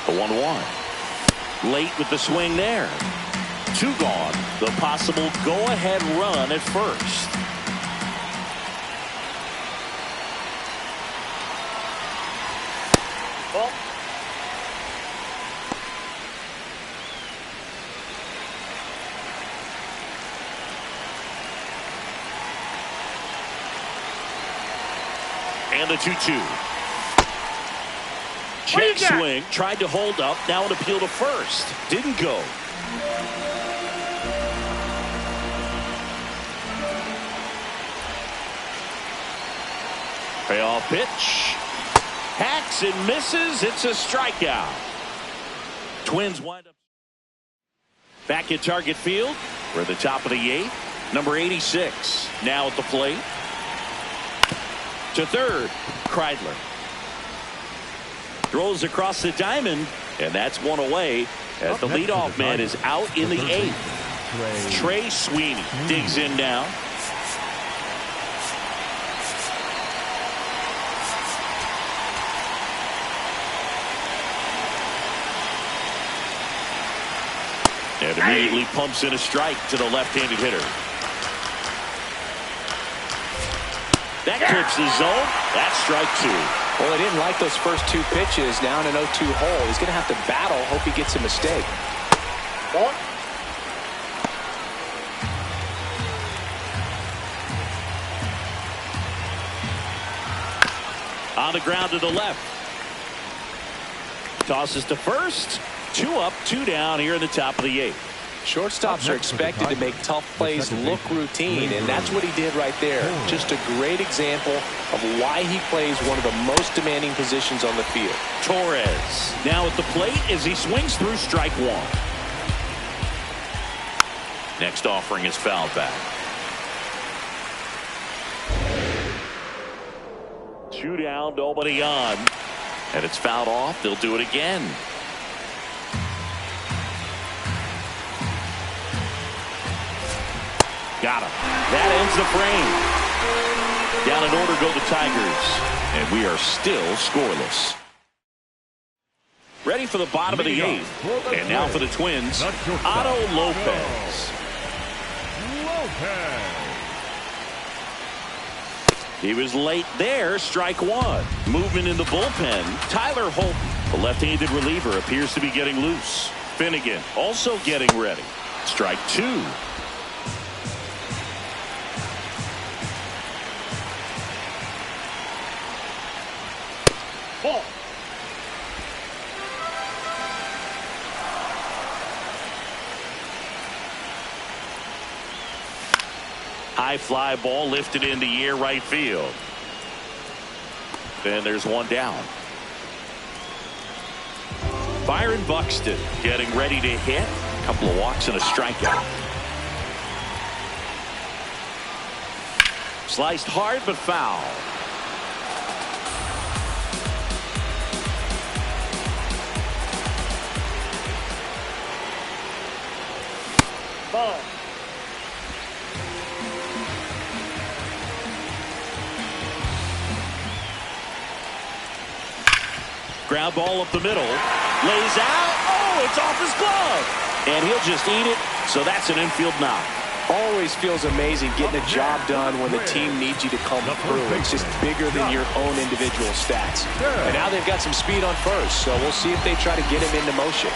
[SPEAKER 1] The 1-1. Late with the swing there. 2 gone. The possible go-ahead run at first.
[SPEAKER 4] Ball.
[SPEAKER 1] And the 2-2. Check swing, tried to hold up, now an appeal to first. Didn't go. Payoff pitch. Hacks and misses. It's a strikeout. Twins wind up back at Target Field. We're at the top of the 8th. Number 86 now at the plate. To third, Kreidler. Throws across the diamond, and that's one away as the leadoff man is out in the 8th. Trey Sweeney digs in now. And immediately pumps in a strike to the left-handed hitter. That clips the zone. That's strike 2.
[SPEAKER 3] Well, he didn't like those first 2 pitches. Now in an 0-2 hole. He's going to have to battle. Hope he gets a mistake.
[SPEAKER 4] Ball.
[SPEAKER 1] On the ground to the left. Tosses to first. 2 up, 2 down here in the top of the 8th.
[SPEAKER 3] Shortstops are expected to make tough plays look routine, and that's what he did right there. Just a great example of why he plays one of the most demanding positions on the field.
[SPEAKER 1] Torres now at the plate as he swings through strike 1. Next offering is fouled back. 2 down, nobody on. And it's fouled off. They'll do it again. Got him. That ends the frame. Down in order go the Tigers. And we are still scoreless. Ready for the bottom of the 8th. And now for the Twins, Otto Lopez. He was late there. Strike 1. Movement in the bullpen. Tyler Holton, the left-handed reliever, appears to be getting loose. Finnegan also getting ready. Strike 2.
[SPEAKER 4] Ball.
[SPEAKER 1] High fly ball lifted in the air right field. Then there's 1 down. Byron Buxton getting ready to hit. A couple of walks and a strikeout. Sliced hard but foul.
[SPEAKER 4] Ball.
[SPEAKER 1] Ground ball up the middle. Lays out. Oh, it's off his glove. And he'll just eat it. So that's an infield knock.
[SPEAKER 3] Always feels amazing getting a job done when the team needs you to come through. It's just bigger than your own individual stats. And now they've got some speed on first, so we'll see if they try to get him into motion.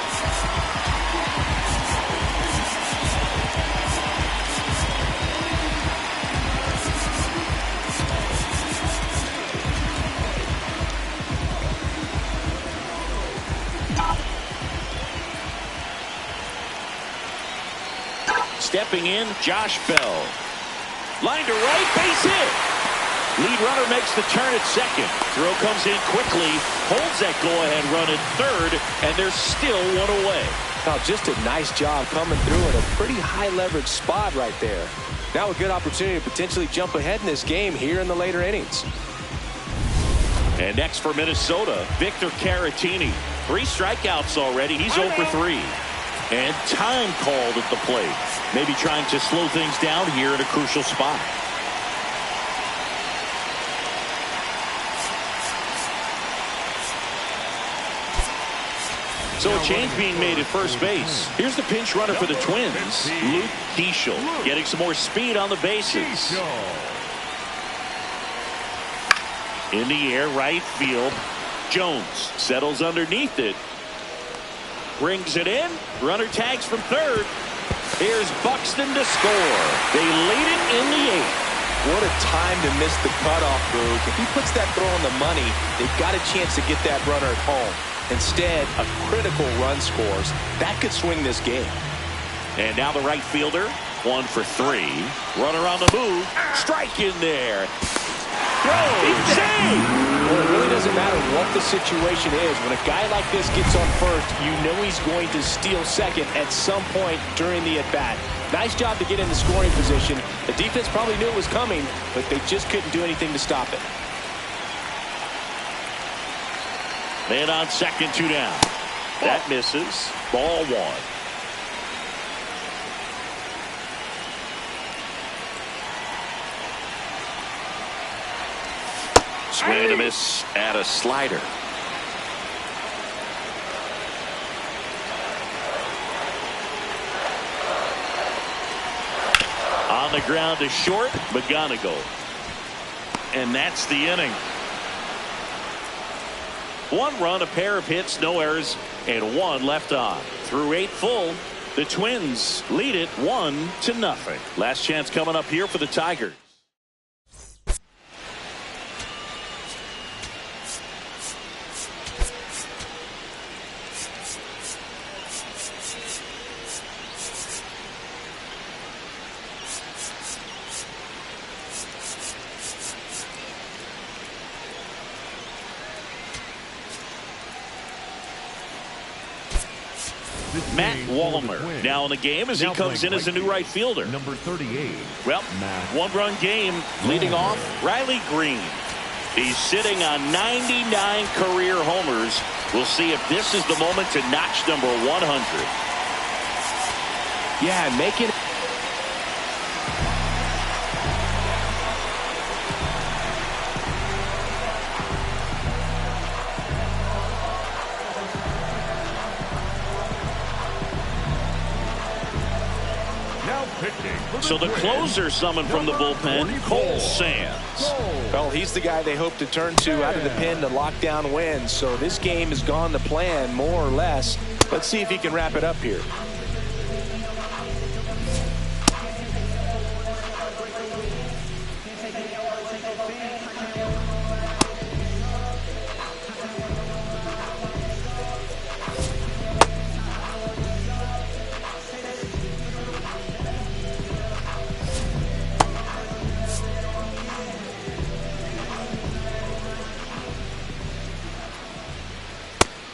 [SPEAKER 1] Stepping in, Josh Bell. Line to right, base hit. Lead runner makes the turn at second. Throw comes in quickly, holds that go-ahead run at third, and there's still one away.
[SPEAKER 3] Now, just a nice job coming through in a pretty high-leverage spot right there. Now a good opportunity to potentially jump ahead in this game here in the later innings.
[SPEAKER 1] And next for Minnesota, Victor Caratini. 3 strikeouts already. He's 0 for 3. And time called at the plate. Maybe trying to slow things down here in a crucial spot. So a change being made at first base. Here's the pinch runner for the Twins, Luke Diesel, getting some more speed on the bases. In the air, right field. Jones settles underneath it. Brings it in. Runner tags from third. Here's Buxton to score. They lead it in the 8th.
[SPEAKER 3] What a time to miss the cutoff, Boog. If he puts that throw on the money, they've got a chance to get that runner at home. Instead, a critical run scores. That could swing this game.
[SPEAKER 1] And now the right fielder, 1 for 3. Runner on the move. Strike in there. Throw. Save.
[SPEAKER 3] Well, it really doesn't matter what the situation is. When a guy like this gets on first, you know he's going to steal second at some point during the at-bat. Nice job to get in the scoring position. The defense probably knew it was coming, but they just couldn't do anything to stop it.
[SPEAKER 1] Man on second, 2 down. That misses. Ball 1. Swing and a miss at a slider. On the ground to short, McGonigal. And that's the inning. 1 run, a pair of hits, no errors, and 1 left on. Through 8 full, the Twins lead it 1-0. Last chance coming up here for the Tigers. Matt Wallmer now in the game as he comes in as a new right fielder.
[SPEAKER 2] Number 38.
[SPEAKER 1] Well, 1-run game leading off Riley Green. He's sitting on 99 career homers. We'll see if this is the moment to notch number 100.
[SPEAKER 3] Yeah, making it.
[SPEAKER 1] So the closer summoned from the bullpen, Cole Sands.
[SPEAKER 3] Well, he's the guy they hope to turn to out of the pen to lock down wins. So this game has gone to plan, more or less. Let's see if he can wrap it up here.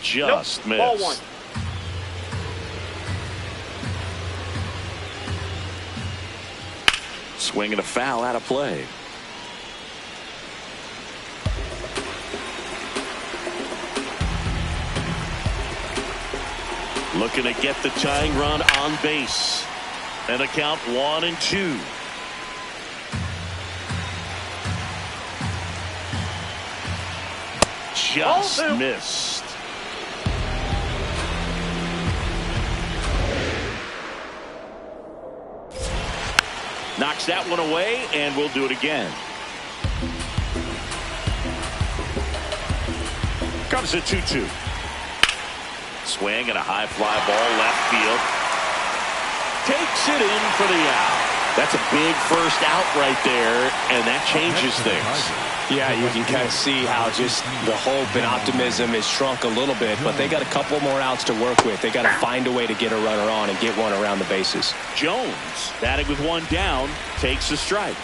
[SPEAKER 1] Just missed.
[SPEAKER 4] Ball 1.
[SPEAKER 1] Swing and a foul out of play. Looking to get the tying run on base. And a count 1-2. Just missed. Knocks that one away, and we'll do it again. Comes a 2-2. Swing and a high fly ball left field. Takes it in for the out. That's a big first out right there, and that changes things.
[SPEAKER 3] Yeah, you can kind of see how just the hope and optimism is shrunk a little bit, but they got a couple more outs to work with. They got to find a way to get a runner on and get one around the bases.
[SPEAKER 1] Jones, batting with one down, takes a strike.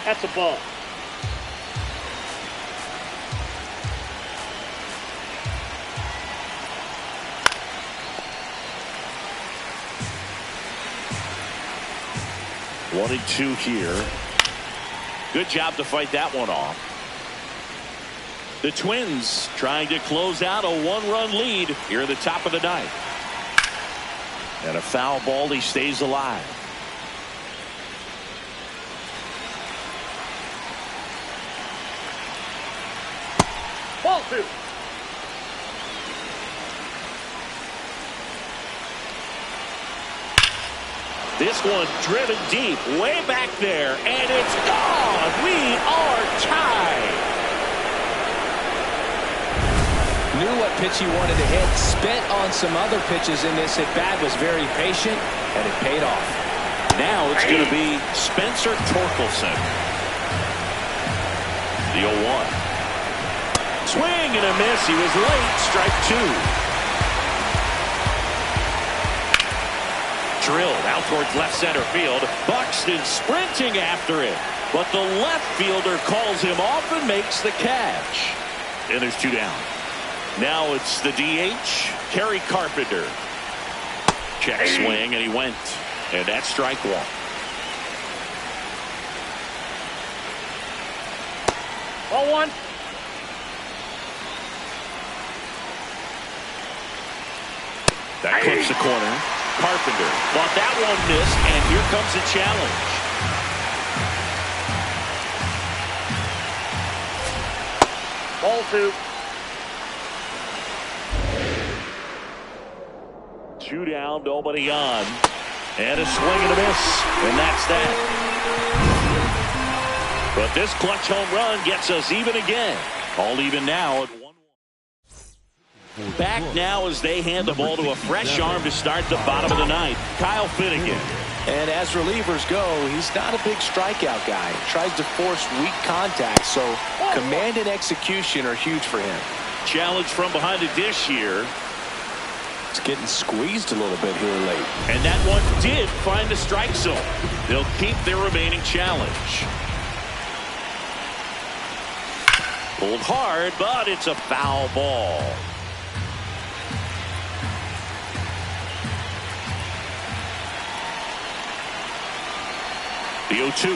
[SPEAKER 4] That's a ball.
[SPEAKER 1] One and two here. Good job to fight that one off. The Twins trying to close out a one-run lead here at the top of the ninth. And a foul ball, he stays alive.
[SPEAKER 4] Ball two.
[SPEAKER 1] This one driven deep, way back there, and it's gone. We are tied.
[SPEAKER 3] Knew what pitch he wanted to hit, spent on some other pitches in this at-bat, was very patient, and it paid off.
[SPEAKER 1] Now it's going to be Spencer Torkelson. The 0-1. Swing and a miss. He was late. Strike two. Drilled out towards left center field. Buxton sprinting after it, but the left fielder calls him off and makes the catch. And there's two down. Now it's the DH, Kerry Carpenter. Check swing, and he went. And that's strike one.
[SPEAKER 4] Ball one.
[SPEAKER 1] That clips the corner. Carpenter thought that one missed, and here comes a challenge.
[SPEAKER 4] Ball two.
[SPEAKER 1] Two down, nobody on. And a swing and a miss. And that's that. But this clutch home run gets us even again. All even now at 1-1. Back now as they hand the ball to a fresh arm to start the bottom of the ninth. Kyle Finnegan.
[SPEAKER 3] And as relievers go, he's not a big strikeout guy. He tries to force weak contact, so command and execution are huge for him.
[SPEAKER 1] Challenge from behind the dish here.
[SPEAKER 3] It's getting squeezed a little bit here late.
[SPEAKER 1] And that one did find the strike zone. They'll keep their remaining challenge. Pulled hard, but it's a foul ball. The 0-2.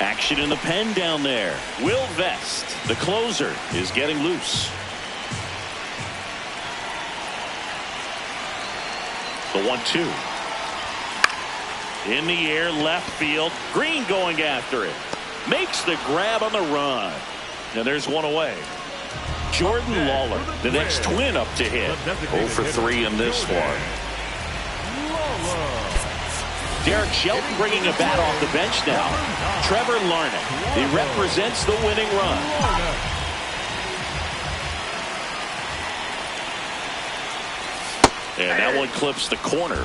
[SPEAKER 1] Action in the pen down there. Will Vest, the closer, is getting loose. The 1-2. In the air, left field. Green going after it. Makes the grab on the run. And there's one away. Jordan Lawler, the next Twin up to hit. 0 for 3 in this one. Derek Shelton bringing a bat off the bench now. Trevor Larnach. He represents the winning run. And that one clips the corner.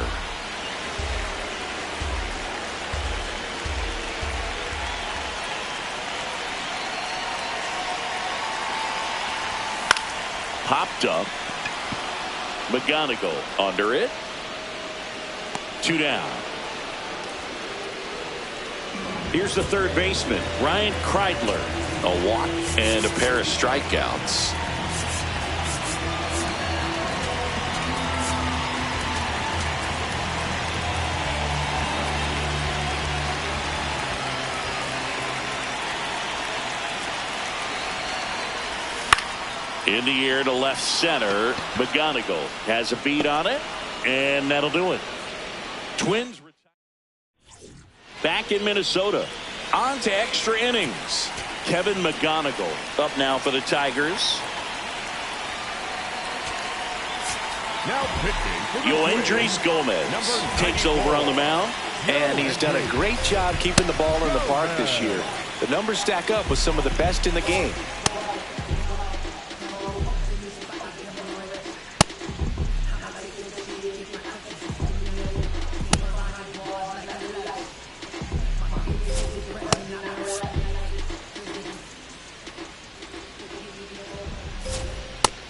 [SPEAKER 1] Popped up. McGonigal under it. Two down. Here's the third baseman, Ryan Kreidler. A walk and a pair of strikeouts. In the air to left center. McGonigal has a beat on it, and that'll do it. Twins back in Minnesota. On to extra innings. Kevin McGonigal up now for the Tigers.
[SPEAKER 2] Now pitching.
[SPEAKER 1] Yoendrys Gomez takes over on the mound.
[SPEAKER 3] And he's done a great job keeping the ball in the park this year. The numbers stack up with some of the best in the game.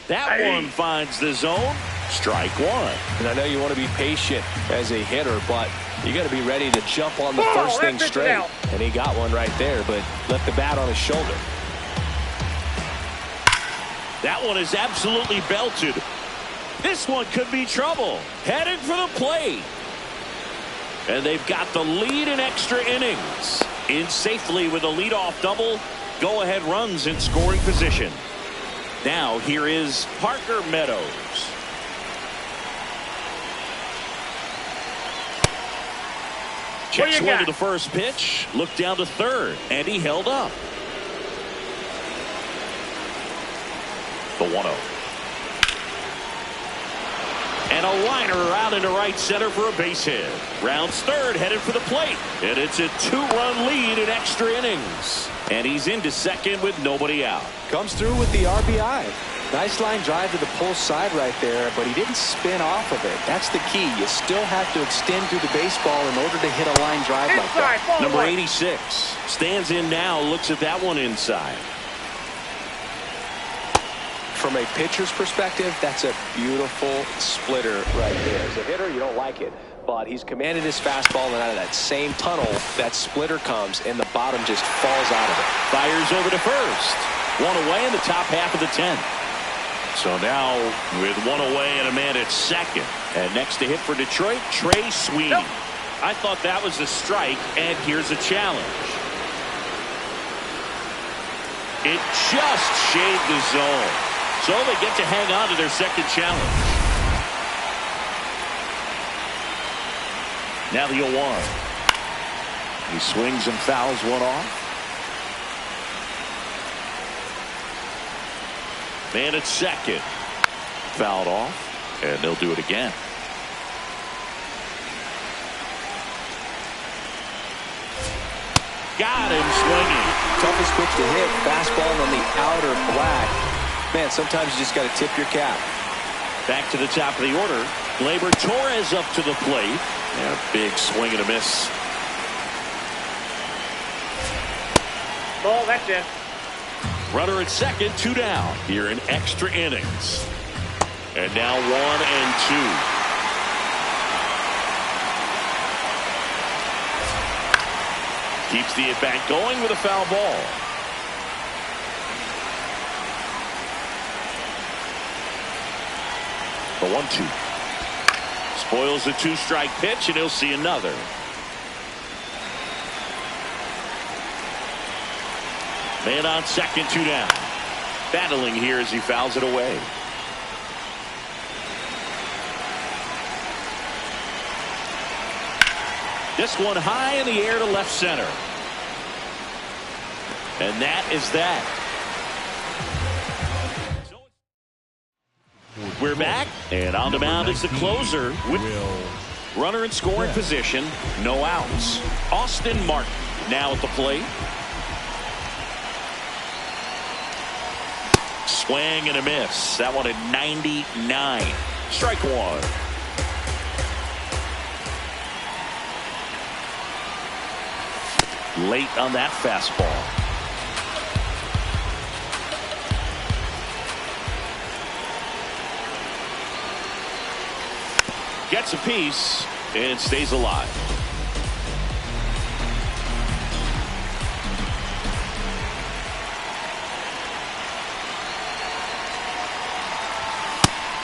[SPEAKER 1] That one finds the zone. Strike one.
[SPEAKER 3] And I know you want to be patient as a hitter, but you got to be ready to jump on the first thing straight. And he got one right there, but left the bat on his shoulder.
[SPEAKER 1] That one is absolutely belted. This one could be trouble. Headed for the plate. And they've got the lead in extra innings. In safely with a leadoff double. Go-ahead runs in scoring position. Now here is Parker Meadows. Check swing to the first pitch. Looked down to third. And he held up. The 1-0. And a liner out into right center for a base hit. Rounds third, headed for the plate. And it's a 2-run lead in extra innings. And he's into second with nobody out.
[SPEAKER 3] Comes through with the RBI. Nice line drive to the pull side right there, but he didn't spin off of it. That's the key. You still have to extend through the baseball in order to hit a line drive like that.
[SPEAKER 1] Number 86 stands in now, looks at that one inside.
[SPEAKER 3] From a pitcher's perspective, that's a beautiful splitter right there. As a hitter, you don't like it, but he's commanded his fastball, and out of that same tunnel, that splitter comes, and the bottom just falls out of it.
[SPEAKER 1] Fires over to first. One away in the top half of the 10th. So now with one away and a man at second. And next to hit for Detroit, Trey Sweeney. Nope. I thought that was a strike, and here's a challenge. It just shaved the zone. So they get to hang on to their second challenge. Now the 0-1. He swings and fouls one off. Man at second. Fouled off. And they'll do it again. Got him swinging.
[SPEAKER 3] Toughest pitch to hit. Fastball on the outer black. Man, sometimes you just got to tip your cap.
[SPEAKER 1] Back to the top of the order. Gleyber Torres up to the plate. And a big swing and a miss.
[SPEAKER 4] Ball, that's it.
[SPEAKER 1] Runner at second, 2 down. Here in extra innings. And now 1 and 2. Keeps the at-bat going with a foul ball. The 1-2. Spoils the 2-strike pitch, and he'll see another. Man on second, 2 down. Battling here as he fouls it away. This one high in the air to left center. And that is that. We're back, and on the mound is the closer with runner in scoring position, no outs. Austin Martin now at the plate. Swing and a miss. That one at 99. Strike one. Late on that fastball. Gets a piece and stays alive.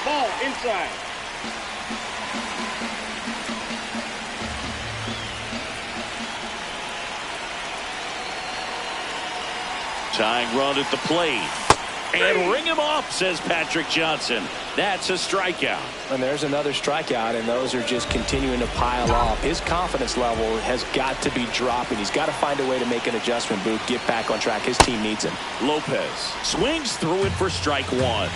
[SPEAKER 4] Ball inside.
[SPEAKER 1] Tying run at the plate. And ring him up, says Patrick Johnson. That's a strikeout.
[SPEAKER 3] And there's another strikeout, and those are just continuing to pile up. His confidence level has got to be dropping. He's got to find a way to make an adjustment, Booth, get back on track. His team needs him.
[SPEAKER 1] Lopez swings through it for strike one.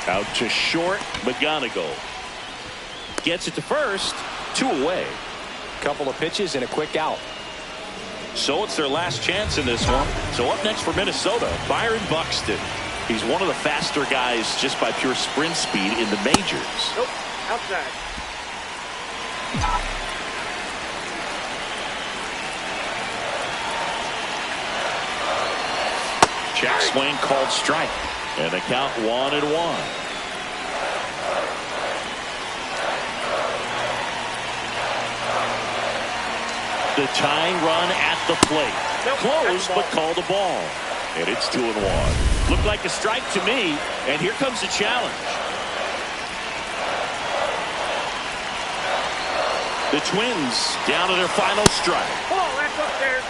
[SPEAKER 1] Out to short, McGonigal. Gets it to first, 2 away.
[SPEAKER 3] Couple of pitches and a quick out.
[SPEAKER 1] So it's their last chance in this one. So up next for Minnesota, Byron Buxton. He's one of the faster guys just by pure sprint speed in the majors.
[SPEAKER 4] Nope, outside.
[SPEAKER 1] Check swing called strike. And the count 1-1. The tying run at the plate. Close, but called a ball. And it's 2-1. Looked like a strike to me. And here comes the challenge. The Twins down to their final strike.
[SPEAKER 4] Oh, that's upstairs.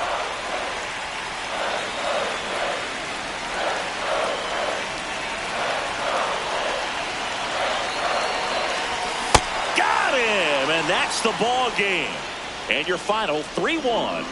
[SPEAKER 1] Got him! And that's the ball game. And your final 3-1.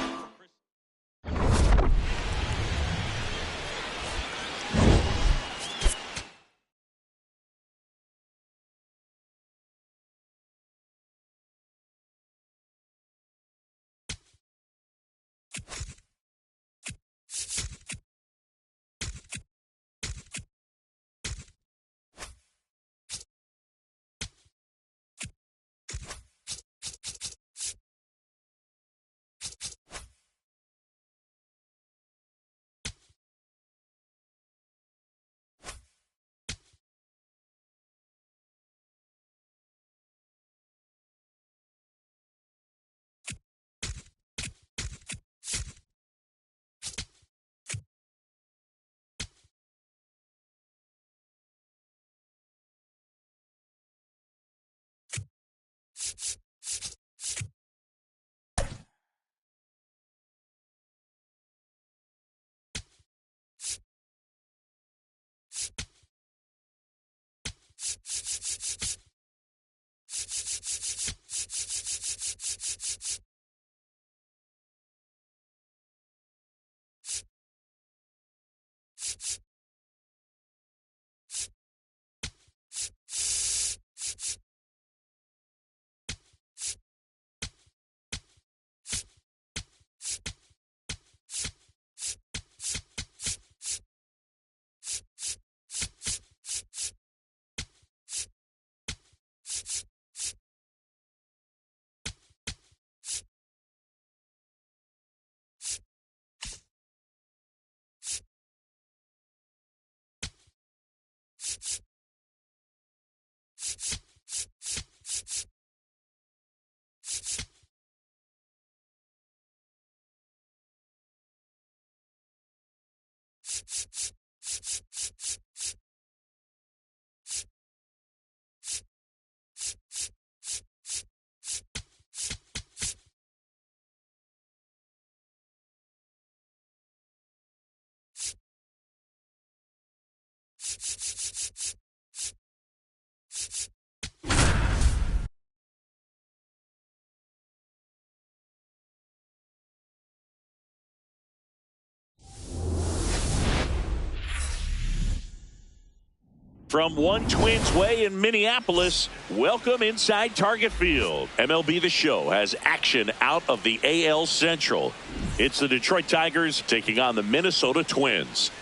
[SPEAKER 1] From One Twins Way in Minneapolis, welcome inside Target Field. MLB The Show has action out of the AL Central. It's the Detroit Tigers taking on the Minnesota Twins.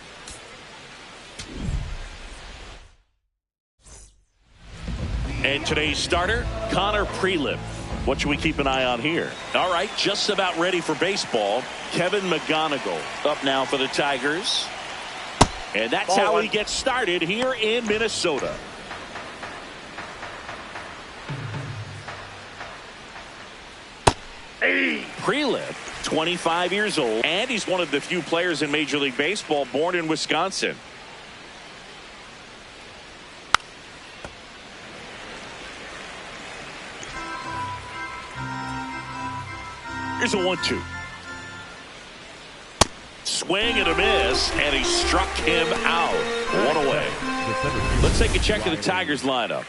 [SPEAKER 1] And today's starter, Connor Prelip. What should we keep an eye on here? All right, just about ready for baseball. Kevin McGonigal up now for the Tigers. And that's how he gets started here in Minnesota. Prelip, 25 years old, and he's one of the few players in Major League Baseball born in Wisconsin. Here's a 1-2. Swing and a miss, and he struck him out. One away. Let's take a check of the Tigers lineup.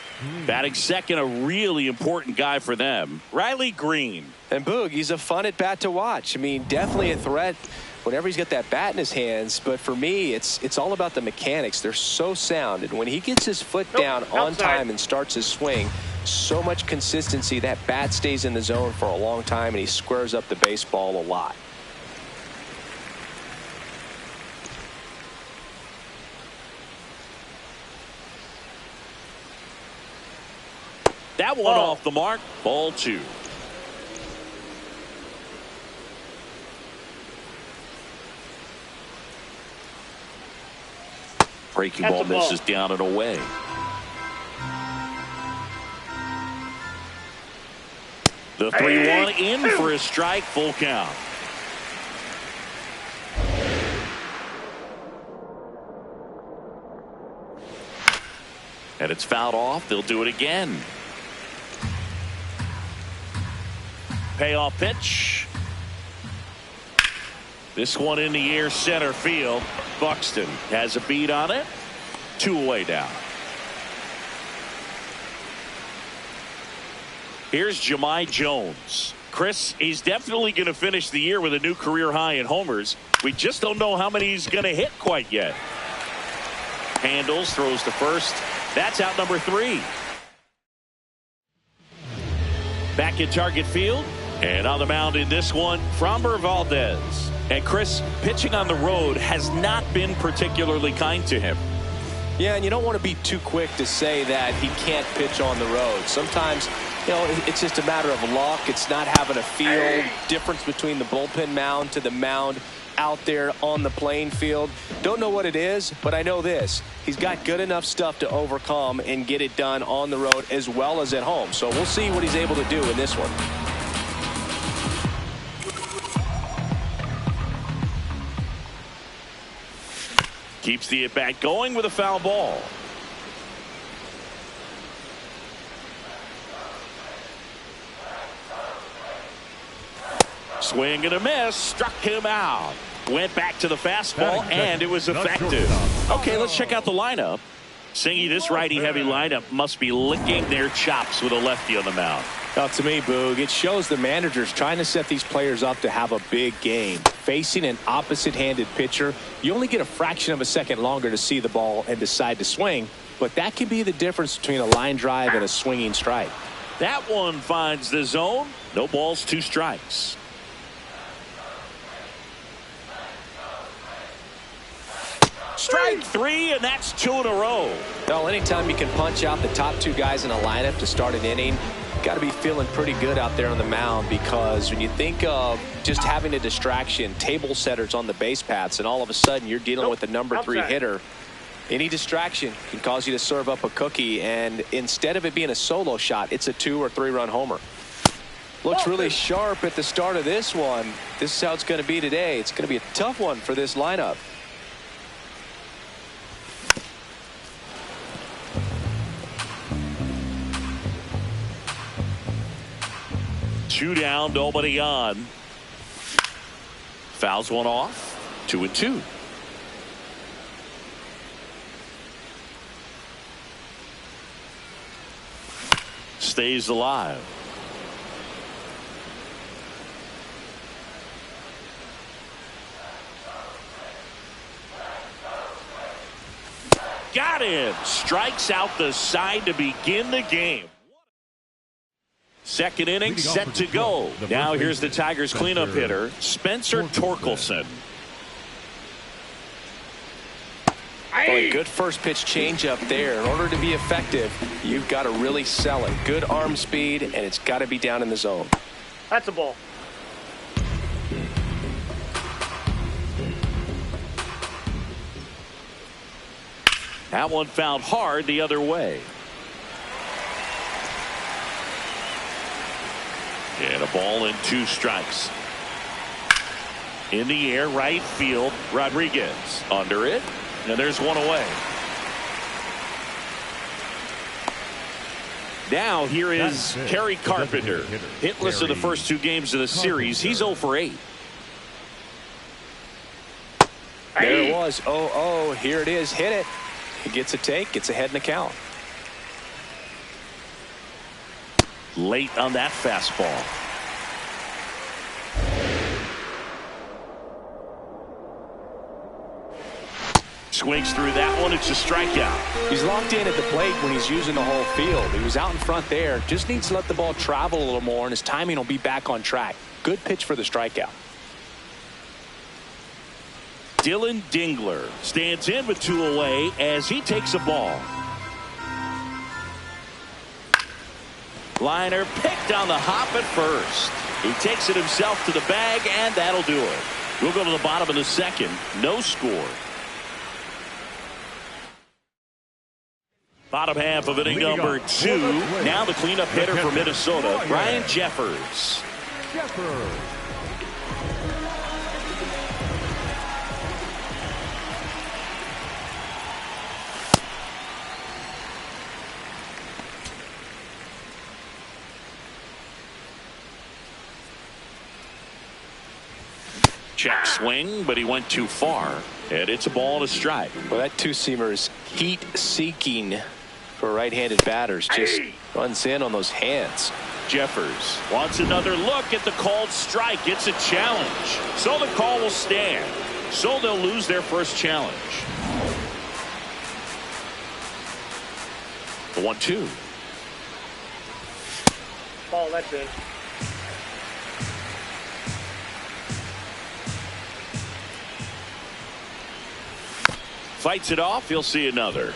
[SPEAKER 1] Batting second, a really important guy for them, Riley Green.
[SPEAKER 3] And Boog, he's a fun at bat to watch. I mean, definitely a threat whenever he's got that bat in his hands. But for me, it's all about the mechanics. They're so sound. And when he gets his foot down on time and starts his swing, so much consistency, that bat stays in the zone for a long time, and he squares up the baseball a lot.
[SPEAKER 1] That one off the mark. Ball 2. Breaking
[SPEAKER 4] That's
[SPEAKER 1] ball
[SPEAKER 4] a ball.
[SPEAKER 1] misses down and away. The 3-1 in for a strike, full count. And it's fouled off. They'll do it again. Payoff pitch. This one in the air, center field. Buxton has a beat on it. 2 away now. Here's Jahmai Jones. Chris, he's definitely going to finish the year with a new career high in homers. We just don't know how many he's going to hit quite yet. Handles, throws to first. That's out number 3. Back in target field. And on the mound in this one, Framber Valdez. And Chris, pitching on the road has not been particularly kind to him.
[SPEAKER 3] Yeah, and you don't want to be too quick to say that he can't pitch on the road. Sometimes, you know, it's just a matter of luck. It's not having a feel. Difference between the bullpen mound to the mound out there on the playing field. Don't know what it is, but I know this. He's got good enough stuff to overcome and get it done on the road as well as at home. So we'll see what he's able to do in this one.
[SPEAKER 1] Keeps the at-bat going with a foul ball. Swing and a miss. Struck him out. Went back to the fastball, and it was effective. Okay, let's check out the lineup. Singy, this righty-heavy lineup must be licking their chops with a lefty on the mound.
[SPEAKER 3] Now, to me, Boog, it shows the manager's trying to set these players up to have a big game. Facing an opposite-handed pitcher, you only get a fraction of a second longer to see the ball and decide to swing, but that can be the difference between a line drive and a swinging strike.
[SPEAKER 1] That one finds the zone. No balls, 2 strikes. Strike 3, and that's 2 in a row.
[SPEAKER 3] Well, anytime you can punch out the top 2 guys in a lineup to start an inning, got to be feeling pretty good out there on the mound, because when you think of just having a distraction, table setters on the base paths, and all of a sudden you're dealing with the number 3 hitter, any distraction can cause you to serve up a cookie, and instead of it being a solo shot, it's a 2 or 3 run homer. Looks really sharp at the start of this one. This is how it's going to be today. It's going to be a tough one for this lineup.
[SPEAKER 1] Two down, nobody on. Fouls one off. 2-2. Stays alive. Got him. Strikes out the side to begin the game. Second inning set to go. Now here's the Tigers cleanup hitter, Spencer Torkelson.
[SPEAKER 3] Boy, good first pitch changeup there. In order to be effective, you've got to really sell it. Good arm speed, and it's got to be down in the zone.
[SPEAKER 4] That's a ball.
[SPEAKER 1] That one fouled hard the other way. And a ball and 2 strikes. In the air, right field, Rodriguez under it, and there's 1 away. Now here is Kerry Carpenter, hitless in the first 2 games of the series. He's 0 for 8.
[SPEAKER 3] There it was. 0-0. Here it is. Hit it. He gets a take. Gets ahead in the count.
[SPEAKER 1] Late on that fastball. Swings through that one. It's a strikeout.
[SPEAKER 3] He's locked in at the plate when he's using the whole field. He was out in front there. Just needs to let the ball travel a little more, and his timing will be back on track. Good pitch for the strikeout.
[SPEAKER 1] Dylan Dingler stands in with 2 away as he takes a ball. Liner picked on the hop at first. He takes it himself to the bag, and that'll do it. We'll go to the bottom of the second. No score. Bottom half of inning number 2. Now the cleanup hitter for Minnesota, Ryan Jeffers. Check swing, but he went too far, and it's a ball and a strike.
[SPEAKER 3] Well, that two-seamer is heat-seeking for right-handed batters. Just runs in on those hands.
[SPEAKER 1] Jeffers wants another look at the called strike. It's a challenge, so the call will stand. So they'll lose their first challenge. The 1-2.
[SPEAKER 4] Ball, that's it.
[SPEAKER 1] Fights it off. He'll see another.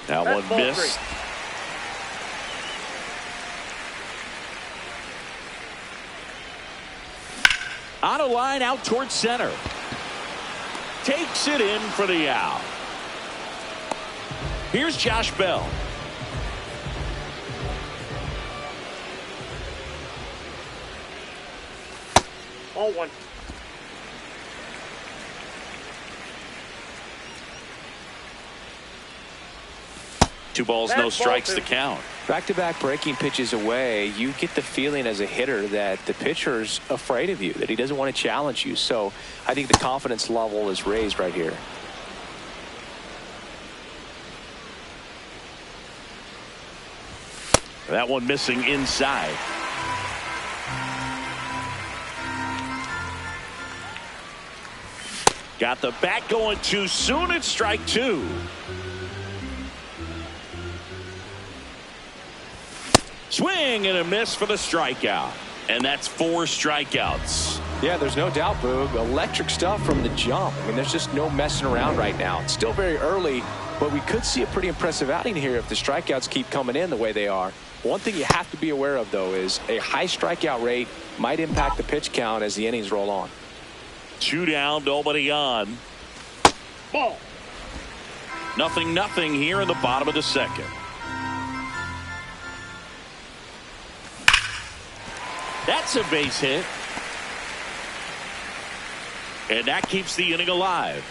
[SPEAKER 1] That one missed. On a line out towards center. Takes it in for the out. Here's Josh Bell.
[SPEAKER 4] All one.
[SPEAKER 1] Two balls, no strikes to count.
[SPEAKER 3] Back-to-back breaking pitches away, you get the feeling as a hitter that the pitcher's afraid of you, that he doesn't want to challenge you. So I think the confidence level is raised right here.
[SPEAKER 1] That one missing inside. Got the bat going too soon. It's strike 2. Swing and a miss for the strikeout. And that's 4 strikeouts.
[SPEAKER 3] Yeah, there's no doubt, Boog. Electric stuff from the jump. I mean, there's just no messing around right now. It's still very early, but we could see a pretty impressive outing here if the strikeouts keep coming in the way they are. One thing you have to be aware of, though, is a high strikeout rate might impact the pitch count as the innings roll on.
[SPEAKER 1] 2 down, nobody on.
[SPEAKER 4] Ball.
[SPEAKER 1] 0-0 here in the bottom of the second. That's a base hit. And that keeps the inning alive.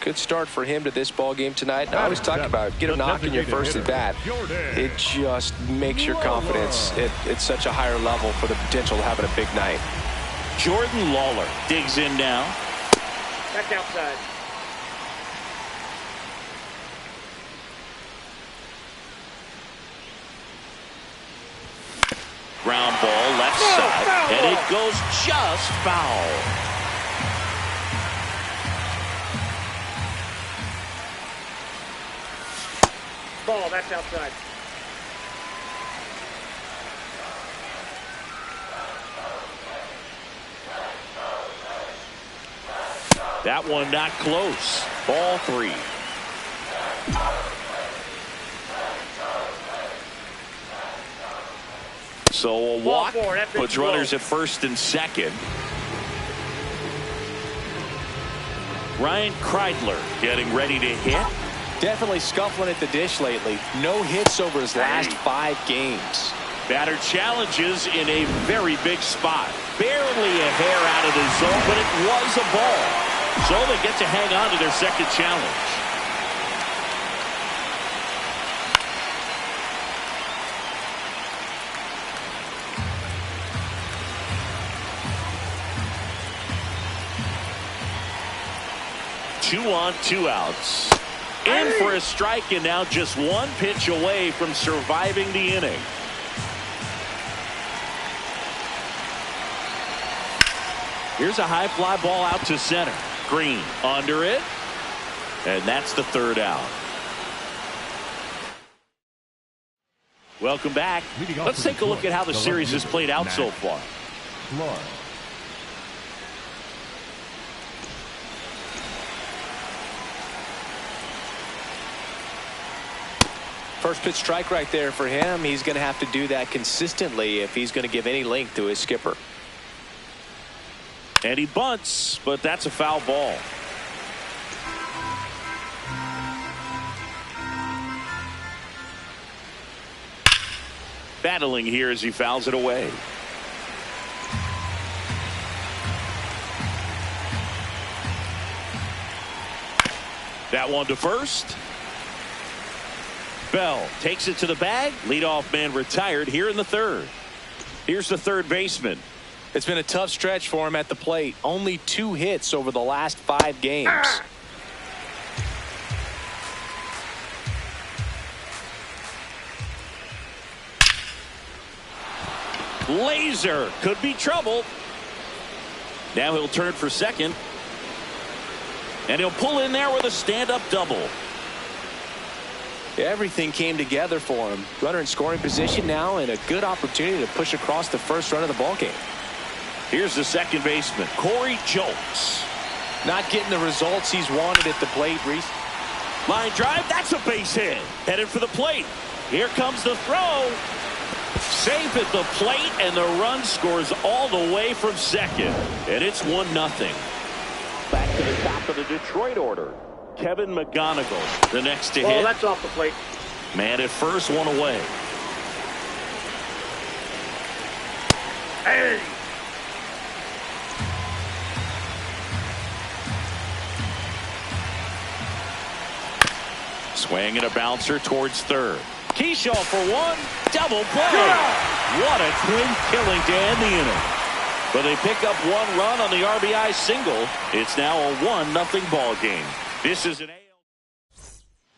[SPEAKER 3] Good start for him to this ball game tonight. I always talk about get a knock in your first at bat. It just makes your confidence at such a higher level for the potential of having a big night.
[SPEAKER 1] Jordan Lawler digs in now.
[SPEAKER 4] That's outside.
[SPEAKER 1] Ground ball left side, and it goes just foul.
[SPEAKER 4] Ball, that's outside.
[SPEAKER 1] That one not close. Ball 3. So a walk puts runners at first and second. Ryan Kreidler getting ready to hit.
[SPEAKER 3] Definitely scuffling at the dish lately. No hits over his last 5 games.
[SPEAKER 1] Batter challenges in a very big spot. Barely a hair out of the zone, but it was a ball. So they get to hang on to their second challenge. Two on, 2 outs. In for a strike, and now just 1 pitch away from surviving the inning. Here's a high fly ball out to center. Green under it, and that's the 3rd out. Welcome back. Let's take a look at how the series has played out so far.
[SPEAKER 3] First pitch strike right there for him. He's going to have to do that consistently if he's going to give any length to his skipper.
[SPEAKER 1] And he bunts, but that's a foul ball. Battling here as he fouls it away. That one to first. Bell takes it to the bag. Leadoff man retired here in the third. Here's the third baseman.
[SPEAKER 3] It's been a tough stretch for him at the plate. Only 2 hits over the last 5 games.
[SPEAKER 1] Laser could be trouble. Now he'll turn for second. And he'll pull in there with a stand-up double.
[SPEAKER 3] Everything came together for him. Runner in scoring position now and a good opportunity to push across the first run of the ballgame.
[SPEAKER 1] Here's the second baseman, Corey Julks.
[SPEAKER 3] Not getting the results he's wanted at the plate, Reese.
[SPEAKER 1] Line drive, that's a base hit. Headed for the plate. Here comes the throw. Safe at the plate, and the run scores all the way from second. And it's 1-0. Back to the top of the Detroit order. Kevin McGonigal, the next to hit.
[SPEAKER 4] Oh, that's off the plate.
[SPEAKER 1] Man at first, 1 away.
[SPEAKER 4] Hey!
[SPEAKER 1] Swing and a bouncer towards third. Keyshaw for 1. Double play.
[SPEAKER 4] Yeah!
[SPEAKER 1] What a clean killing to end the inning. But they pick up 1 run on the RBI single. It's now a 1-0 ball game. This is an AL.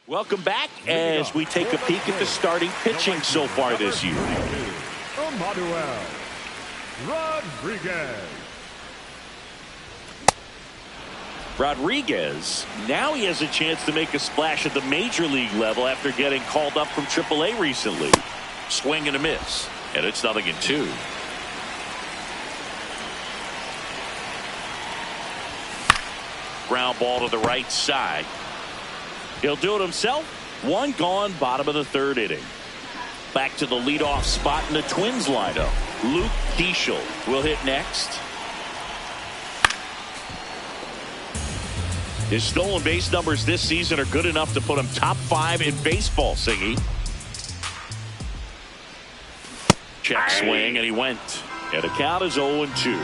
[SPEAKER 1] Welcome back as we take a peek at the starting pitching so far this year.
[SPEAKER 2] Manuel Rodriguez.
[SPEAKER 1] Rodriguez, now he has a chance to make a splash at the major league level after getting called up from AAA recently. Swing and a miss, and it's 0-2. Ground ball to the right side. He'll do it himself. 1 gone, bottom of the third inning. Back to the leadoff spot in the Twins lineup. Luke Keeschel will hit next. His stolen base numbers this season are good enough to put him top 5 in baseball, Singy. Check swing, and he went. And the count is 0-2.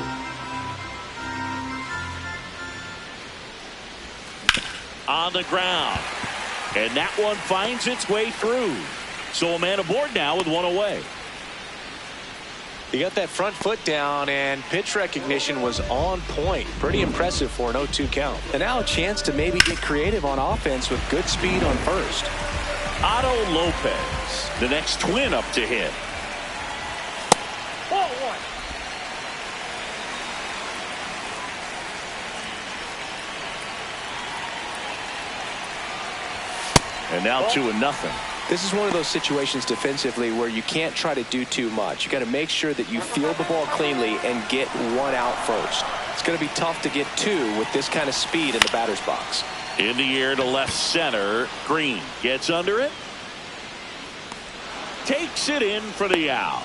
[SPEAKER 1] On the ground. And that one finds its way through. So a man aboard now with 1 away.
[SPEAKER 3] He got that front foot down, and pitch recognition was on point. Pretty impressive for an 0-2 count. And now a chance to maybe get creative on offense with good speed on first.
[SPEAKER 1] Otto Lopez, the next Twin up to hit.
[SPEAKER 4] Ball 1.
[SPEAKER 1] And now 2-0.
[SPEAKER 3] This is one of those situations defensively where you can't try to do too much. You got to make sure that you field the ball cleanly and get 1 out first. It's going to be tough to get 2 with this kind of speed in the batter's box.
[SPEAKER 1] In the air to left center. Green gets under it. Takes it in for the out.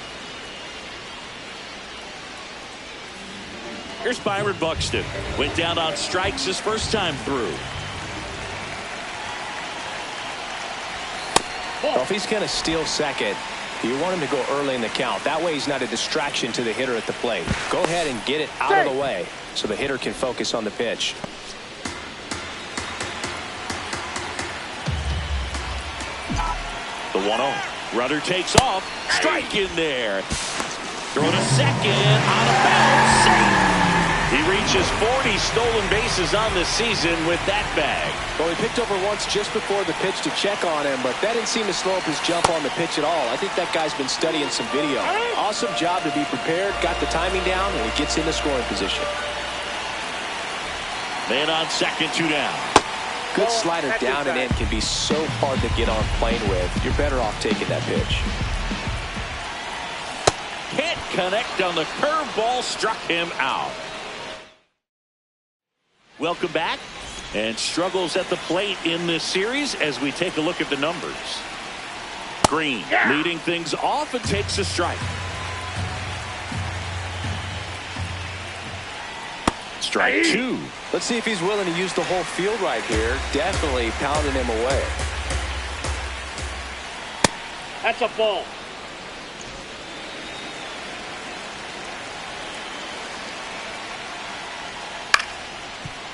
[SPEAKER 1] Here's Byron Buxton. Went down on strikes his first time through.
[SPEAKER 3] Well, if he's going to steal second, you want him to go early in the count. That way he's not a distraction to the hitter at the plate. Go ahead and get it out of the way so the hitter can focus on the pitch.
[SPEAKER 1] The 1-0. Runner takes off. Strike in there. Throw to second. On a bounce. Safe. He reaches 40 stolen bases on the season with that bag.
[SPEAKER 3] Well, he picked over once just before the pitch to check on him, but that didn't seem to slow up his jump on the pitch at all. I think that guy's been studying some video. Awesome job to be prepared, got the timing down, and he gets in the scoring position.
[SPEAKER 1] Man on second, 2 down.
[SPEAKER 3] Good slider down and in can be so hard to get on plane with. You're better off taking that pitch.
[SPEAKER 1] Can't connect on the curveball, struck him out. Welcome back. And struggles at the plate in this series as we take a look at the numbers. Green leading things off and takes a strike. strike two.
[SPEAKER 3] Let's see if he's willing to use the whole field right here. Definitely pounding him away.
[SPEAKER 4] That's a ball.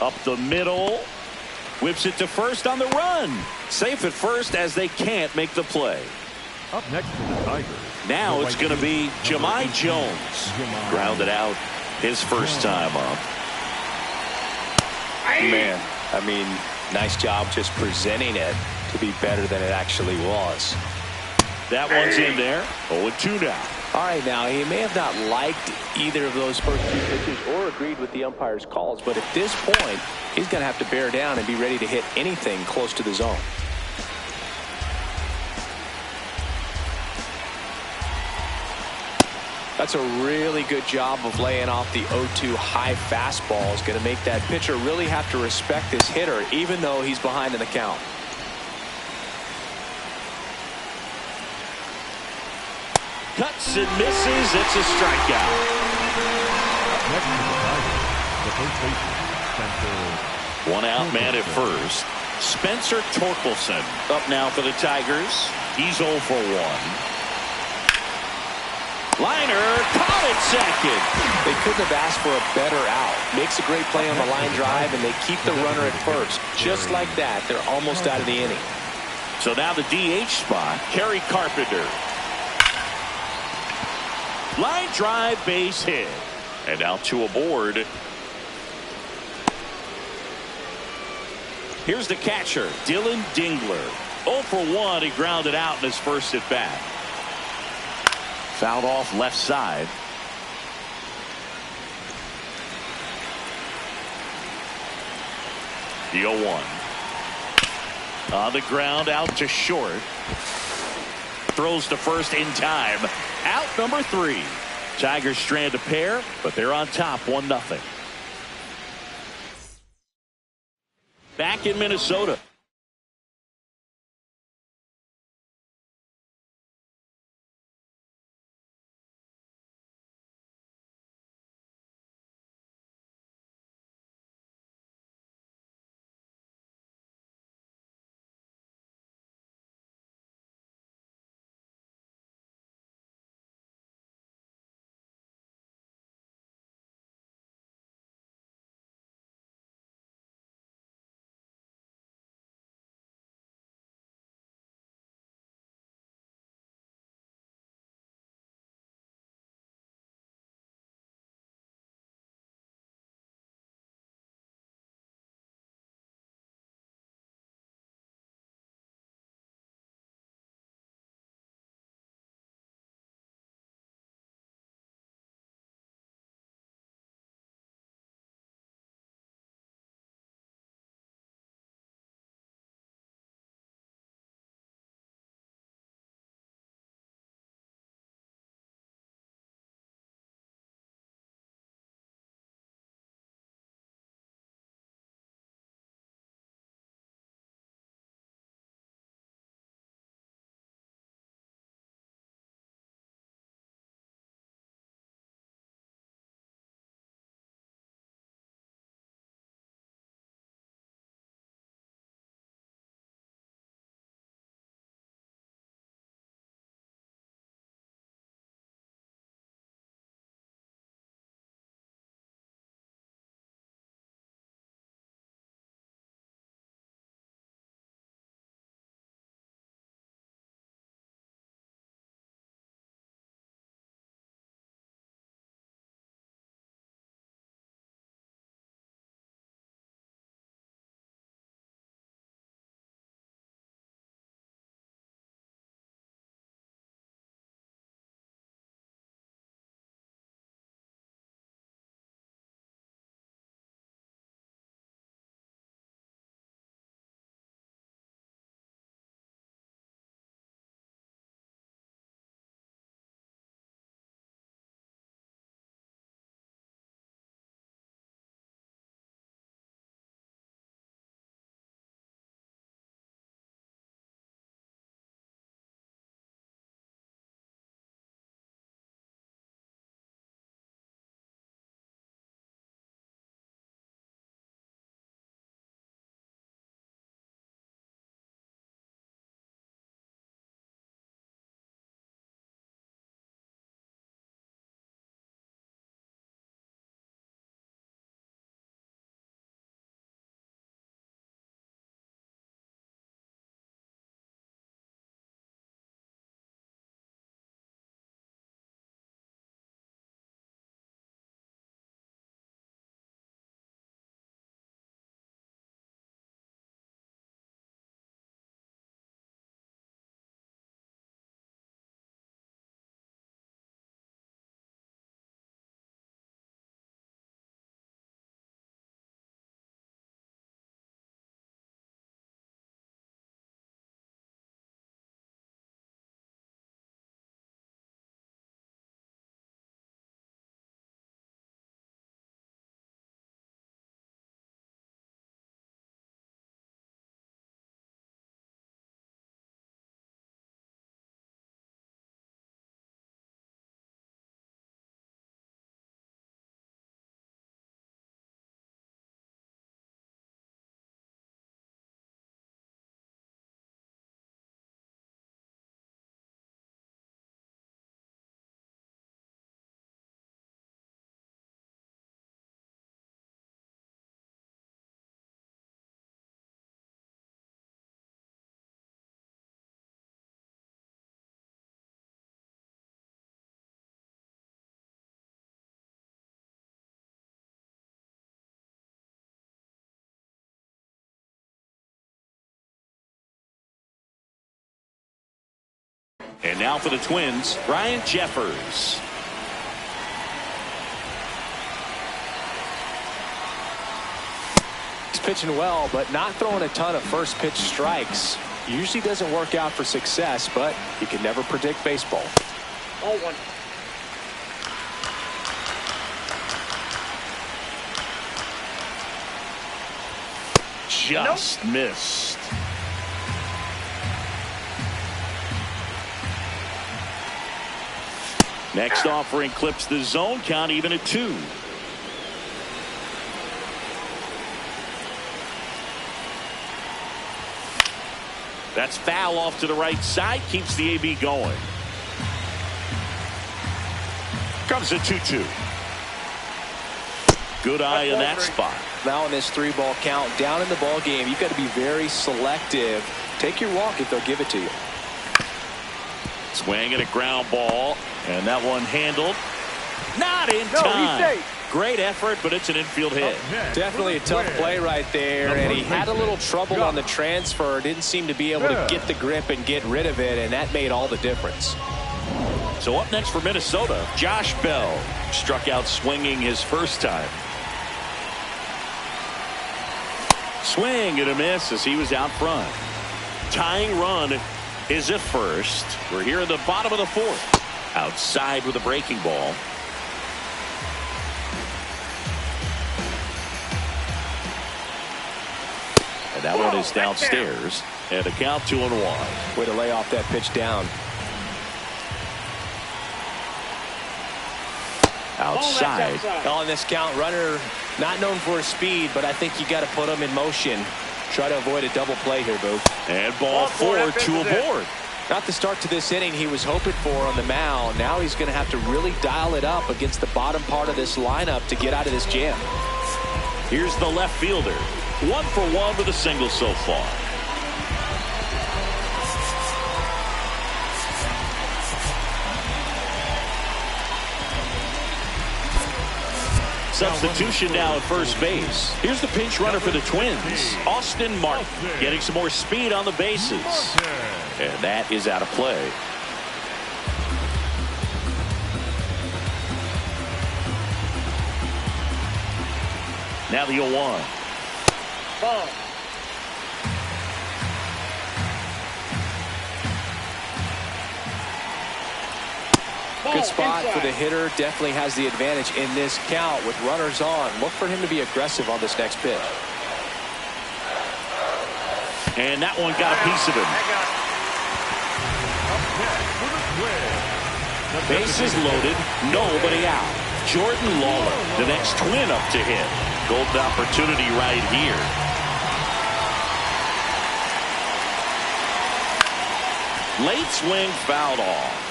[SPEAKER 1] Up the middle. Whips it to first on the run. Safe at first as they can't make the play.
[SPEAKER 2] Up next for the Tigers.
[SPEAKER 1] Now it's going to be Jahmai Jones. Grounded out his first time up.
[SPEAKER 3] Man, I mean, nice job just presenting it to be better than it actually was.
[SPEAKER 1] That one's in there. 0-2 now.
[SPEAKER 3] All right, now, he may have not liked either of those first two pitches or agreed with the umpire's calls, but at this point, he's going to have to bear down and be ready to hit anything close to the zone. That's a really good job of laying off the 0-2 high fastball. Is going to make that pitcher really have to respect this hitter, even though he's behind in the count.
[SPEAKER 1] Cuts and misses. It's a strikeout.
[SPEAKER 2] Next to the Tigers, the first baseman, Spencer.
[SPEAKER 1] One out man at first. Spencer Torkelson up now for the Tigers. He's 0 for 1. Liner caught at second.
[SPEAKER 3] They couldn't have asked for a better out. Makes a great play on the line drive, and they keep the runner at first. Just like that, they're almost out of the inning.
[SPEAKER 1] So now the DH spot, Kerry Carpenter. Line drive, base hit. And now 2 aboard. Here's the catcher, Dylan Dingler. 0 for 1. He grounded out in his first at bat. Fouled off left side. The 0-1. On the ground, out to short. Throws to first in time. Out number 3. Tigers strand a pair, but they're on top 1-0. Back in Minnesota. And now for the Twins, Ryan Jeffers.
[SPEAKER 3] He's pitching well, but not throwing a ton of first pitch strikes. Usually doesn't work out for success, but you can never predict baseball.
[SPEAKER 4] Oh, one.
[SPEAKER 1] Just missed. Next offering clips the zone count even at 2. That's foul off to the right side, keeps the AB going. Comes a 2-2. Good eye in that spot.
[SPEAKER 3] Now in this 3-ball count, down in the ball game, you've got to be very selective. Take your walk if they'll give it to you.
[SPEAKER 1] Swing and a ground ball, and that one handled. Not in time. Great effort, but it's an infield hit.
[SPEAKER 3] Definitely a tough play right there, and he had a little trouble on the transfer. Didn't seem to be able to get the grip and get rid of it, and that made all the difference.
[SPEAKER 1] So up next for Minnesota, Josh Bell. Struck out swinging his first time. Swing and a miss as he was out front. Tying run is at first. We're here in the bottom of the 4th. Outside with a breaking ball. And that one is downstairs. And a count 2-1.
[SPEAKER 3] Way to lay off that pitch down.
[SPEAKER 1] Outside.
[SPEAKER 3] On this count, runner not known for his speed, but I think you got to put him in motion. Try to avoid a double play here, Boo.
[SPEAKER 1] And ball 4 to aboard.
[SPEAKER 3] Not the start to this inning he was hoping for on the mound. Now he's going to have to really dial it up against the bottom part of this lineup to get out of this jam.
[SPEAKER 1] Here's the left fielder. 1 for 1 with a single so far. Substitution now at first base. Here's the pinch runner for the Twins, Austin Martin, getting some more speed on the bases. And that is out of play. Now the 0-1.
[SPEAKER 4] Ball.
[SPEAKER 3] Good spot for the hitter. Definitely has the advantage in this count with runners on. Look for him to be aggressive on this next pitch.
[SPEAKER 1] And that one got a piece of him. Bases loaded, nobody out. Jordan Lawler, the next Twin up to hit. Golden opportunity right here. Late swing fouled off.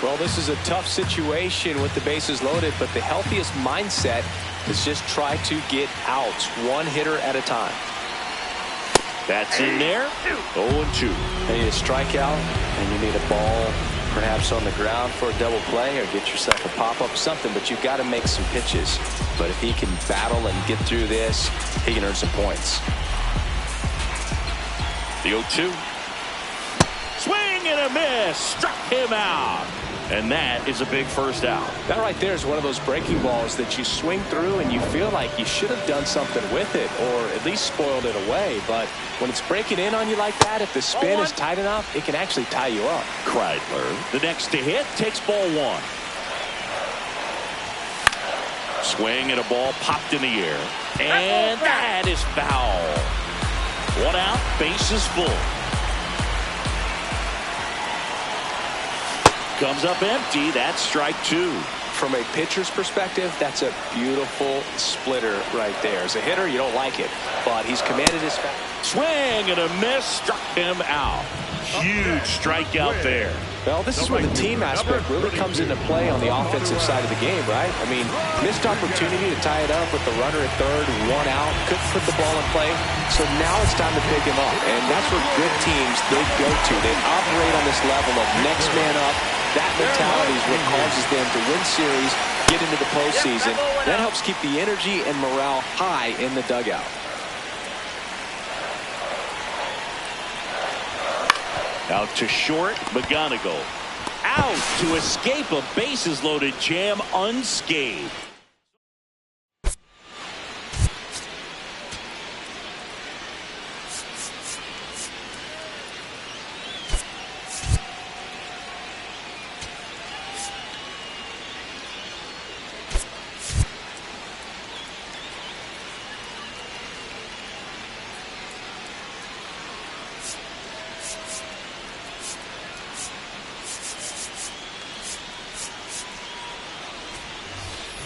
[SPEAKER 3] Well, this is a tough situation with the bases loaded, but the healthiest mindset is just try to get outs, one hitter at a time.
[SPEAKER 1] That's in there. 0-2.
[SPEAKER 3] You need a strikeout, and you need a ball perhaps on the ground for a double play, or get yourself a pop-up, something, but you've got to make some pitches. But if he can battle and get through this, he can earn some points.
[SPEAKER 1] The 0-2. Swing and a miss. Struck him out. And that is a big first out.
[SPEAKER 3] That right there is one of those breaking balls that you swing through and you feel like you should have done something with it, or at least spoiled it away. But when it's breaking in on you like that, if the spin is tight enough, it can actually tie you up.
[SPEAKER 1] Kreidler, the next to hit, takes ball 1. Swing and a ball popped in the air. And that is foul. 1 out, bases full. Comes up empty. That's strike 2.
[SPEAKER 3] From a pitcher's perspective, that's a beautiful splitter right there. As a hitter, you don't like it, but he's commanded his
[SPEAKER 1] swing and a miss. Struck him out. Huge strikeout there.
[SPEAKER 3] Well, this is where the team aspect really comes into play on the offensive side of the game, right? I mean, missed opportunity to tie it up with the runner at third, 1 out, couldn't put the ball in play. So now it's time to pick him up, and that's where good teams, they go to. They operate on this level of next man up. That mentality is what causes them to win series, get into the postseason. That helps keep the energy and morale high in the dugout.
[SPEAKER 1] Out to short, McGonigal. out to escape a bases-loaded jam unscathed.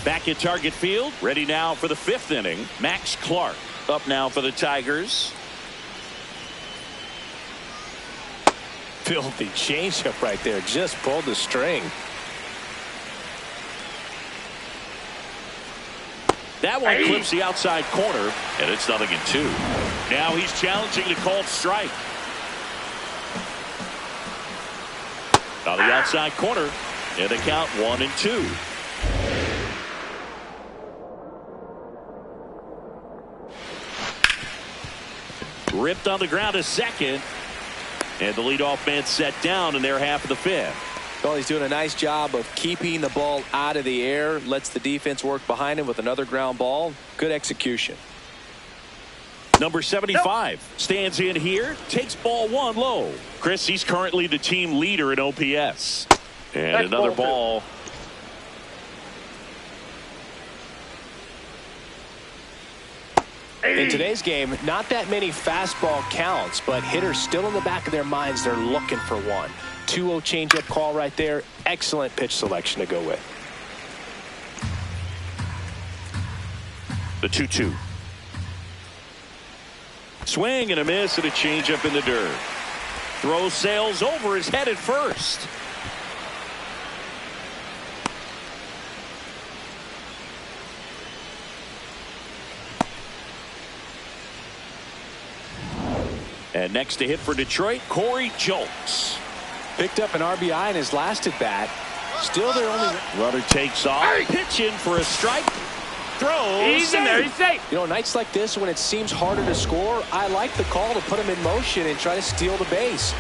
[SPEAKER 1] Back at Target Field, ready now for the 5th inning. Max Clark up now for the Tigers.
[SPEAKER 3] Filthy changeup right there. Just pulled the string.
[SPEAKER 1] That one clips the outside corner, and it's 0-2. Now he's challenging the called strike. On the outside corner, and the count 1-2. Ripped on the ground to second. And the leadoff man set down in their half of the 5th.
[SPEAKER 3] Well, he's doing a nice job of keeping the ball out of the air. Lets the defense work behind him with another ground ball. Good execution.
[SPEAKER 1] Number 75 stands in here. Takes ball 1 low. Chris, he's currently the team leader in OPS. And
[SPEAKER 4] That's
[SPEAKER 1] another
[SPEAKER 4] ball.
[SPEAKER 3] In today's game, not that many fastball counts, but hitters still in the back of their minds, they're looking for one. 2-0 changeup call right there. Excellent pitch selection to go with.
[SPEAKER 1] The 2-2. Swing and a miss and a changeup in the dirt. Throw sails over his head at first. And next to hit for Detroit, Corey Julks.
[SPEAKER 3] Picked up an RBI in his last at bat. Still their only
[SPEAKER 1] runner takes off. Pitch in for a strike. Throw.
[SPEAKER 4] He's in there. He's safe.
[SPEAKER 3] You know, nights like this when it seems harder to score, I like the call to put him in motion and try to steal the base.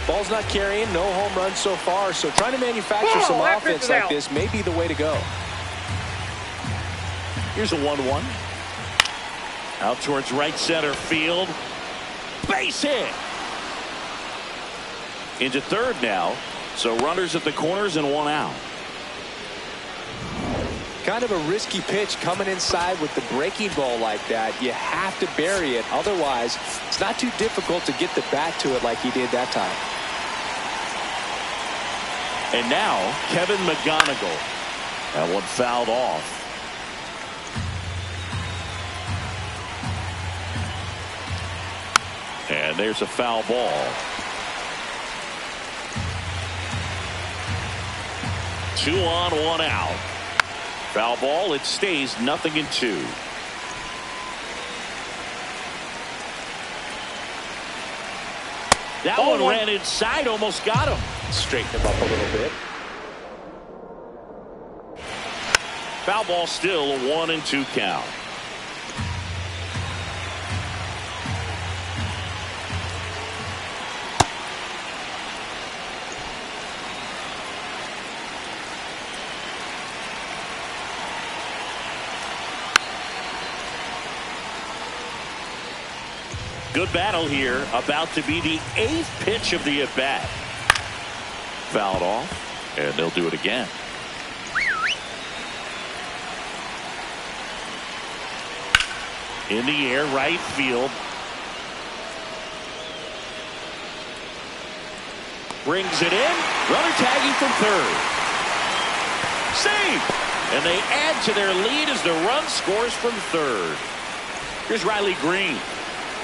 [SPEAKER 3] Ball's not carrying, no home runs so far, so trying to manufacture some offense like this may be the way to go.
[SPEAKER 1] Here's a 1-1. Out towards right center field. Base hit. Into third now. So runners at the corners and 1 out.
[SPEAKER 3] Kind of a risky pitch coming inside with the breaking ball like that. You have to bury it. Otherwise, it's not too difficult to get the bat to it like he did that time.
[SPEAKER 1] And now, Kevin McGonigal. That one fouled off. And there's a foul ball. 2 on, 1 out. Foul ball. It stays 0-2. That one ran inside, almost got him.
[SPEAKER 3] Straighten him up a little bit.
[SPEAKER 1] Foul ball, still a 1-2 count. Good battle here. About to be the 8th pitch of the at-bat. Fouled off, and they'll do it again. In the air, right field. Brings it in. Runner tagging from third. Save! And they add to their lead as the run scores from third. Here's Riley Green.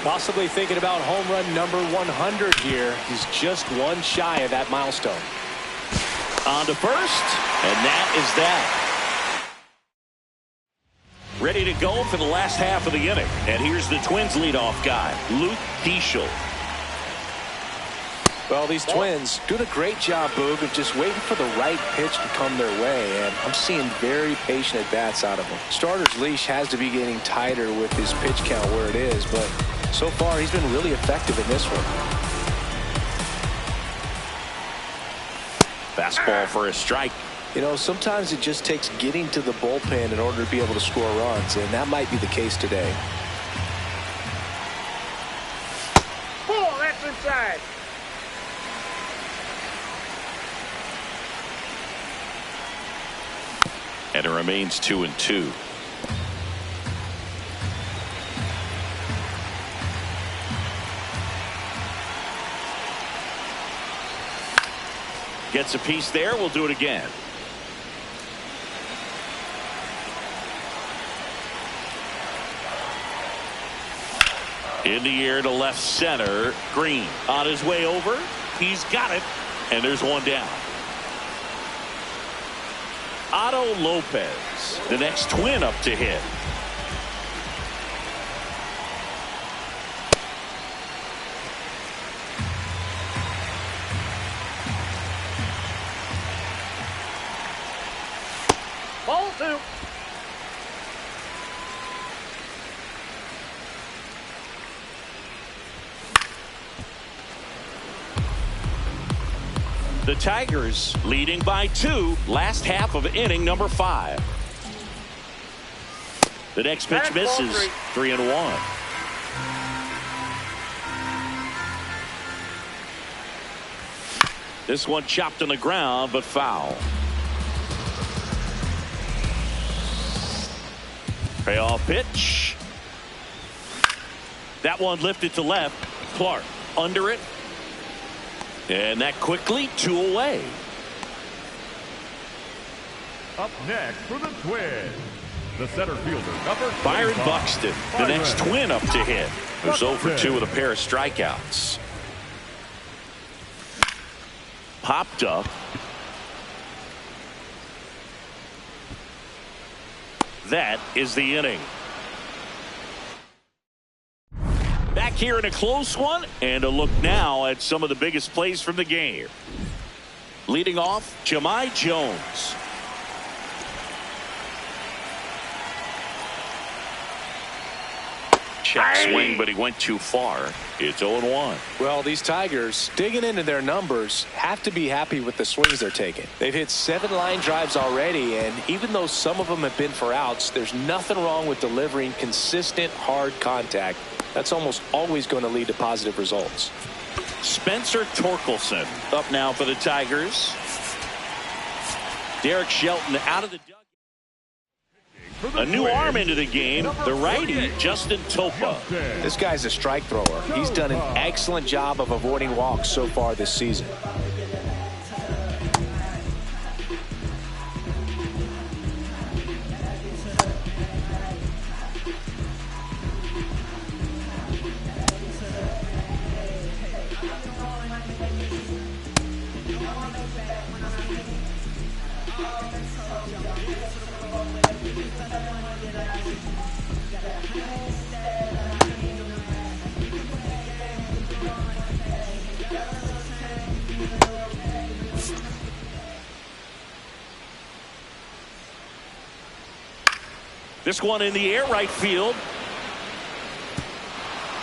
[SPEAKER 3] Possibly thinking about home run number 100 here. He's just 1 shy of that milestone.
[SPEAKER 1] On to first, and that is that. Ready to go for the last half of the inning. And here's the Twins leadoff guy, Luke Keeschel.
[SPEAKER 3] Well, these Twins doing a great job, Boog, of just waiting for the right pitch to come their way, and I'm seeing very patient at-bats out of them. Starter's leash has to be getting tighter with his pitch count where it is, but so far he's been really effective in this one.
[SPEAKER 1] Fastball for a strike.
[SPEAKER 3] You know, sometimes it just takes getting to the bullpen in order to be able to score runs, and that might be the case today.
[SPEAKER 4] Ball, that's inside.
[SPEAKER 1] And it remains 2-2. Gets a piece there. We'll do it again. In the air to left center. Green on his way over. He's got it. And there's one down. Otto Lopez, the next twin up to hit.
[SPEAKER 4] Ball 2.
[SPEAKER 1] The Tigers leading by 2, last half of inning number 5. The next pitch misses. 3-1. This one chopped on the ground, but foul. Payoff pitch. That one lifted to left. Clark under it. And that quickly 2 away.
[SPEAKER 2] Up next for the Twins, the center fielder, number
[SPEAKER 1] Byron
[SPEAKER 2] 25,
[SPEAKER 1] Buxton, the next twin up to hit. Who's 0 for 2 with a pair of strikeouts. Popped up. That is the inning. Back here in a close one, and a look now at some of the biggest plays from the game. Leading off, Jahmai Jones. Check swing, but he went too far. It's 0-1.
[SPEAKER 3] Well, these Tigers, digging into their numbers, have to be happy with the swings they're taking. They've hit 7 line drives already, and even though some of them have been for outs, there's nothing wrong with delivering consistent, hard contact. That's almost always going to lead to positive results.
[SPEAKER 1] Spencer Torkelson up now for the Tigers. Derek Shelton out of the dugout. A new arm into the game, the righty, Justin Topa.
[SPEAKER 3] This guy's a strike thrower. He's done an excellent job of avoiding walks so far this season.
[SPEAKER 1] This one in the air, right field.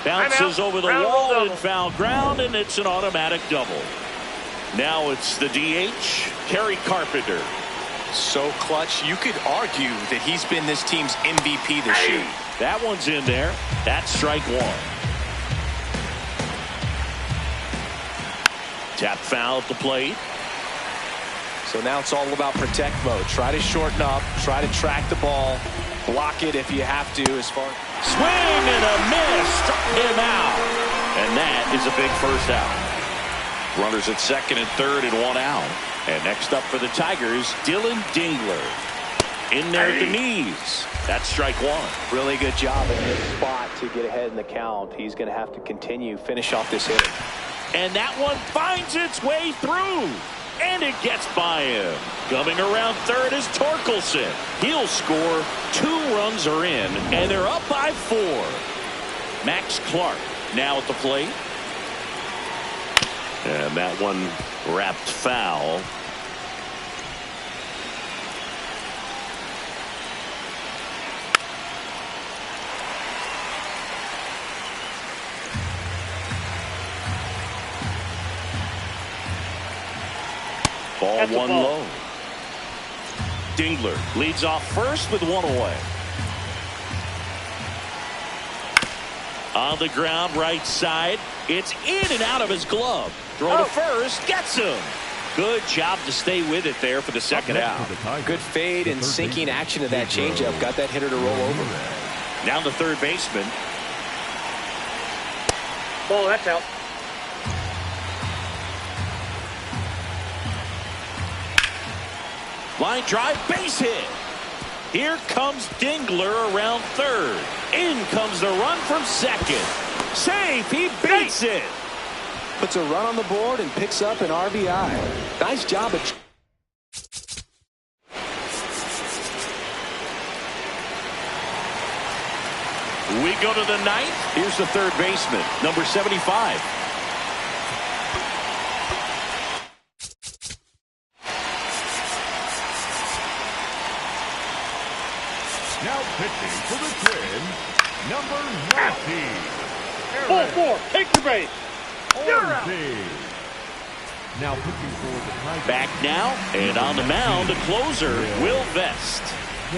[SPEAKER 1] Bounces over the wall and foul ground, and it's an automatic double. Now it's the DH, Kerry Carpenter.
[SPEAKER 3] So clutch, you could argue that he's been this team's MVP this year.
[SPEAKER 1] That one's in there. That's strike 1. Tap foul at the plate.
[SPEAKER 3] So now it's all about protect mode. Try to shorten up, try to track the ball, block it if you have to. As far
[SPEAKER 1] swing and a miss, struck him out, and that is a big first out. Runners at second and third and 1 out. And next up for the Tigers, Dylan Dingler. In there at the knees. That's strike 1.
[SPEAKER 3] Really good job in this spot to get ahead in the count. He's going to have to finish off this inning.
[SPEAKER 1] And that one finds its way through. And it gets by him. Coming around third is Torkelson. He'll score. 2 runs are in, and they're up by 4. Max Clark now at the plate. And that one wrapped foul. Ball
[SPEAKER 4] That's a
[SPEAKER 1] one
[SPEAKER 4] ball.
[SPEAKER 1] low. Dingler leads off first with one away. On the ground, right side. It's in and out of his glove. Throw to first. Gets him. Good job to stay with it there for the second out.
[SPEAKER 3] Good fade and sinking action of that changeup. Got that hitter to roll over.
[SPEAKER 1] Down to third baseman.
[SPEAKER 4] Ball, that's out.
[SPEAKER 1] Line drive, base hit. Here comes Dingler around third. In comes the run from second. Safe, he beats it.
[SPEAKER 3] Puts a run on the board and picks up an RBI. Nice job at...
[SPEAKER 1] We go to the ninth. Here's the third baseman, number 75.
[SPEAKER 2] Now pitching for the Twins, number 19.
[SPEAKER 4] Ball four. Take your base. You're out.
[SPEAKER 2] Ortiz. Now pitching for the Tigers.
[SPEAKER 1] Back now, and on the mound, the closer, Will Vest.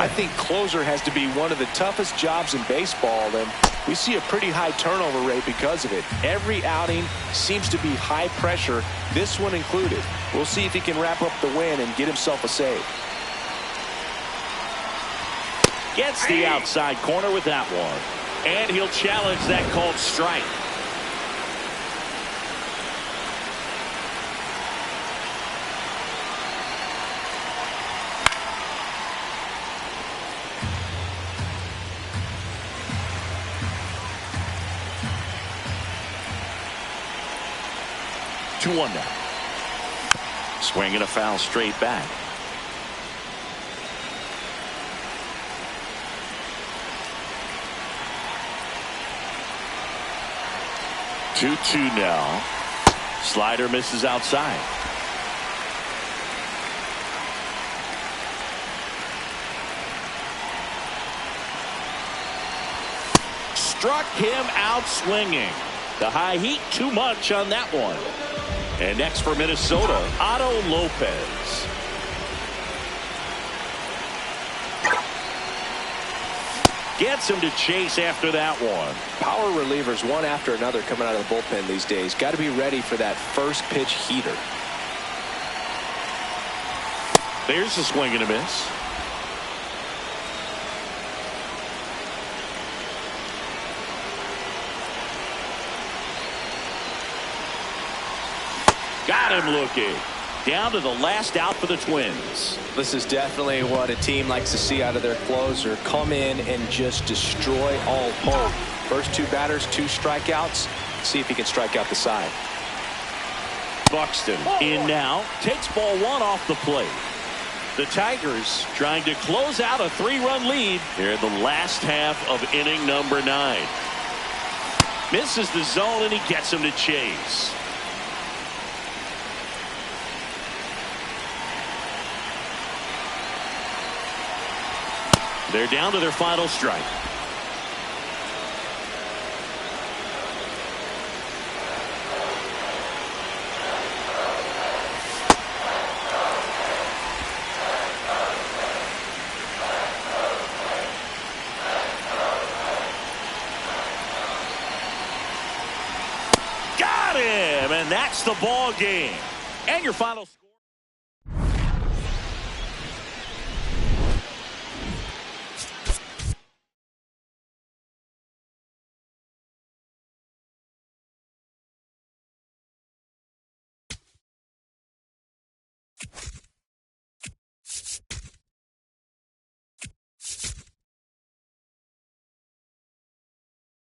[SPEAKER 3] I think closer has to be one of the toughest jobs in baseball, and we see a pretty high turnover rate because of it. Every outing seems to be high pressure, this one included. We'll see if he can wrap up the win and get himself a save.
[SPEAKER 1] Gets the outside corner with that one. And he'll challenge that called strike. Two one now. Swinging a foul straight back. 2-2 now. Slider misses outside. Struck him out swinging. The high heat too much on that one. And next for Minnesota, Otto Lopez. Gets him to chase after that one.
[SPEAKER 3] Power relievers one after another coming out of the bullpen these days. Got to be ready for that first pitch heater.
[SPEAKER 1] There's a swing and a miss. Got him looking. Down to the last out for the Twins.
[SPEAKER 3] This is definitely what a team likes to see out of their closer. Come in and just destroy all hope. First two batters, two strikeouts. See if he can strike out the side.
[SPEAKER 1] Buxton in now. Takes ball one off the plate. The Tigers trying to close out a three-run lead here in the last half of inning number 9. Misses the zone and he gets him to chase. They're down to their final strike. Got him, and that's the ball game. And your final score.